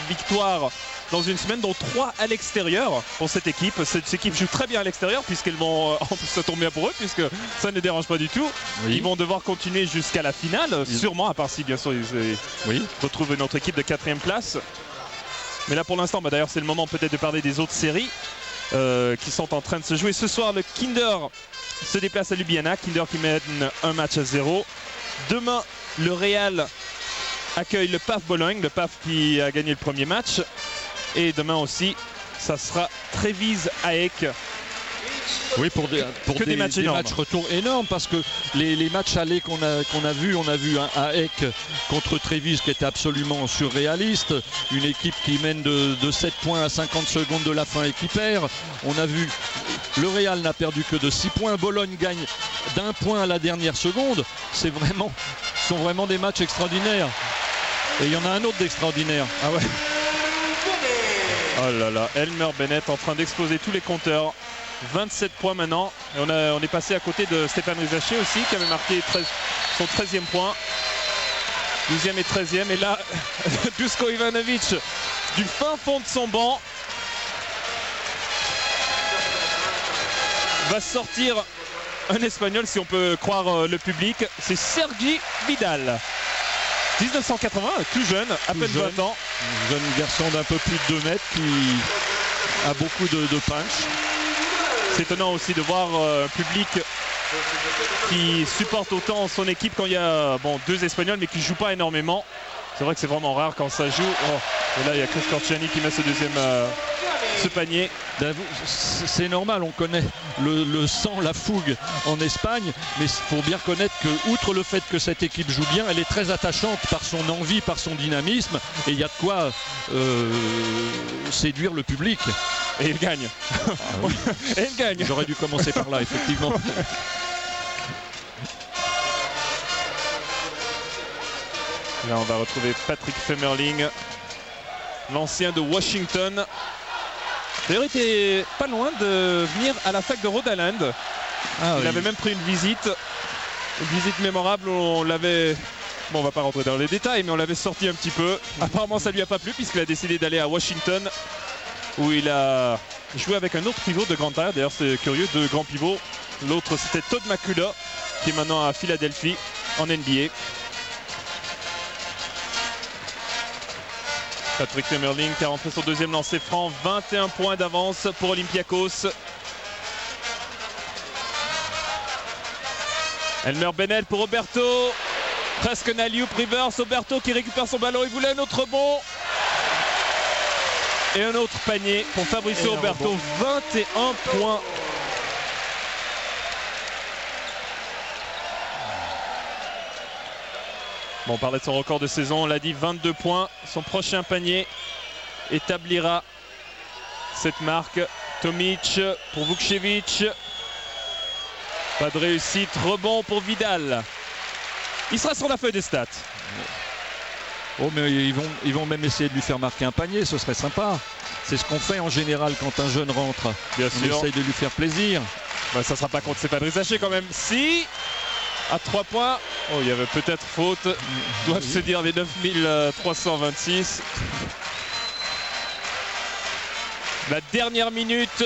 victoire dans une semaine, dont 3 à l'extérieur pour cette équipe. Cette équipe joue très bien à l'extérieur puisqu'ils vont, en plus ça tombe bien pour eux puisque ça ne dérange pas du tout. Oui. Ils vont devoir continuer jusqu'à la finale, sûrement, à part si bien sûr ils retrouvent une autre équipe de 4e place. Mais là pour l'instant, d'ailleurs c'est le moment peut-être de parler des autres séries qui sont en train de se jouer. Ce soir, le Kinder se déplace à Ljubljana. Kinder qui mène un match à 0. Demain, le Real accueille le PAF Bologne, le PAF qui a gagné le premier match. Et demain aussi, ça sera Trévise-AEK. Oui, pour des matchs retour énormes, parce que les matchs allés qu'on a vus, on a vu un AEK contre Trévise qui était absolument surréaliste, une équipe qui mène de 7 points à 50 secondes de la fin et qui perd. On a vu le Real n'a perdu que de 6 points, Bologne gagne d'1 point à la dernière seconde. Ce sont vraiment des matchs extraordinaires. Et il y en a un autre d'extraordinaire. Ah ouais. Oh là là, Elmer Bennett en train d'exploser tous les compteurs. 27 points maintenant. Et on est passé à côté de Stéphane Rizaché aussi, qui avait marqué son 13e point. 12e et 13e. Et là, Dusko Ivanovic, du fin fond de son banc, va sortir un Espagnol, si on peut croire le public. C'est Sergi Vidal. 1981, tout jeune, à peine 20 ans. Un jeune garçon d'un peu plus de 2 mètres qui a beaucoup de punch. C'est étonnant aussi de voir un public qui supporte autant son équipe quand il y a 2 Espagnols mais qui ne jouent pas énormément. C'est vrai que c'est vraiment rare quand ça joue. Oh. Et là, il y a Chris Corciani qui met ce ce panier. C'est normal, on connaît le sang, la fougue en Espagne, mais il faut bien reconnaître que, outre le fait que cette équipe joue bien, elle est très attachante par son envie, par son dynamisme, et il y a de quoi séduire le public. Et il gagne. Ah, oui. Et il gagne. J'aurais dû commencer par là, effectivement. Là, on va retrouver Patrick Femerling, l'ancien de Washington. D'ailleurs, il était pas loin de venir à la fac de Rhode Island. Il avait même pris une visite mémorable où on l'avait... Bon, on va pas rentrer dans les détails, mais on l'avait sorti un petit peu. Apparemment, ça lui a pas plu puisqu'il a décidé d'aller à Washington où il a joué avec un autre pivot de grande taille. D'ailleurs, c'est curieux, deux grands pivots. L'autre, c'était Todd McCullough, qui est maintenant à Philadelphie en NBA. Patrick Femerling qui a rentré son deuxième lancer franc, 21 points d'avance pour Olympiakos. Elmer Bennell pour Oberto. Presque un alley-oop reverse. Oberto qui récupère son ballon. Il voulait un autre rebond. Et un autre panier pour Fabricio Oberto. 21 points. Bon, on parlait de son record de saison. On l'a dit, 22 points. Son prochain panier établira cette marque. Tomic pour Vukcevic. Pas de réussite. Rebond pour Vidal. Il sera sur la feuille des stats. Oh, mais ils vont même essayer de lui faire marquer un panier, ce serait sympa. C'est ce qu'on fait en général quand un jeune rentre. Bien on sûr. essaye de lui faire plaisir. Bah, ça ne sera pas contre Stéphane Rizaché quand même. Si, à 3 points, oh, il y avait peut-être faute. Doivent se dire les 9326. La dernière minute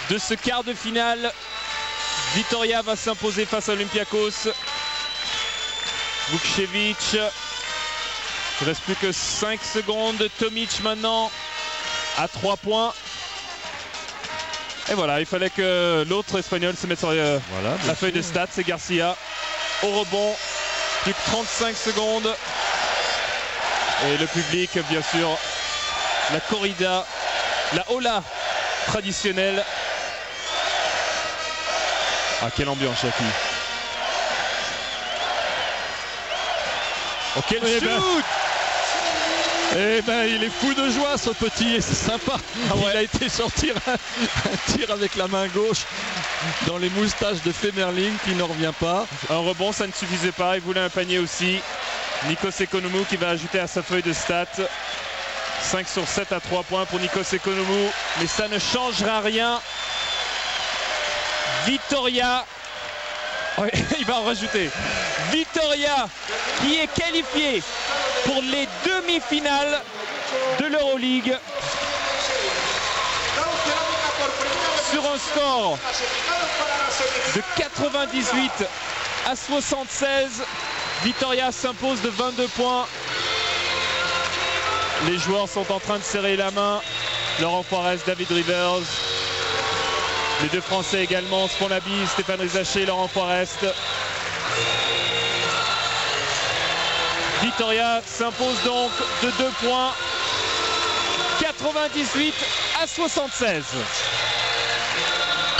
de ce quart de finale. Vitoria va s'imposer face à Olympiakos. Vukcevic. Il ne reste plus que 5 secondes. Tomic maintenant à 3 points. Et voilà, il fallait que l'autre espagnol se mette sur la feuille de stats. C'est Garcia. Au rebond, plus que 35 secondes. Et le public, bien sûr, la corrida, la hola traditionnelle. Ah, quelle ambiance, Jackie. Oh, quel shoot! Eh ben, il est fou de joie, ce petit, et c'est sympa. Ah ouais. Il a été sortir un tir avec la main gauche dans les moustaches de Femerling qui n'en revient pas. Un rebond, ça ne suffisait pas. Il voulait un panier aussi. Nikos Economou qui va ajouter à sa feuille de stats. 5 sur 7 à 3 points pour Nikos Economou. Mais ça ne changera rien. Vitoria. Ouais, il va en rajouter. Vitoria qui est qualifié pour les demi-finales de l'Euroleague sur un score de 98 à 76. Vitoria s'impose de 22 points. Les joueurs sont en train de serrer la main. Laurent Juarez, David Rivers. Les deux Français également se font la bise. Stéphane Rizaché, Laurent Juarez. Vitoria s'impose donc de 2 points. 98 à 76.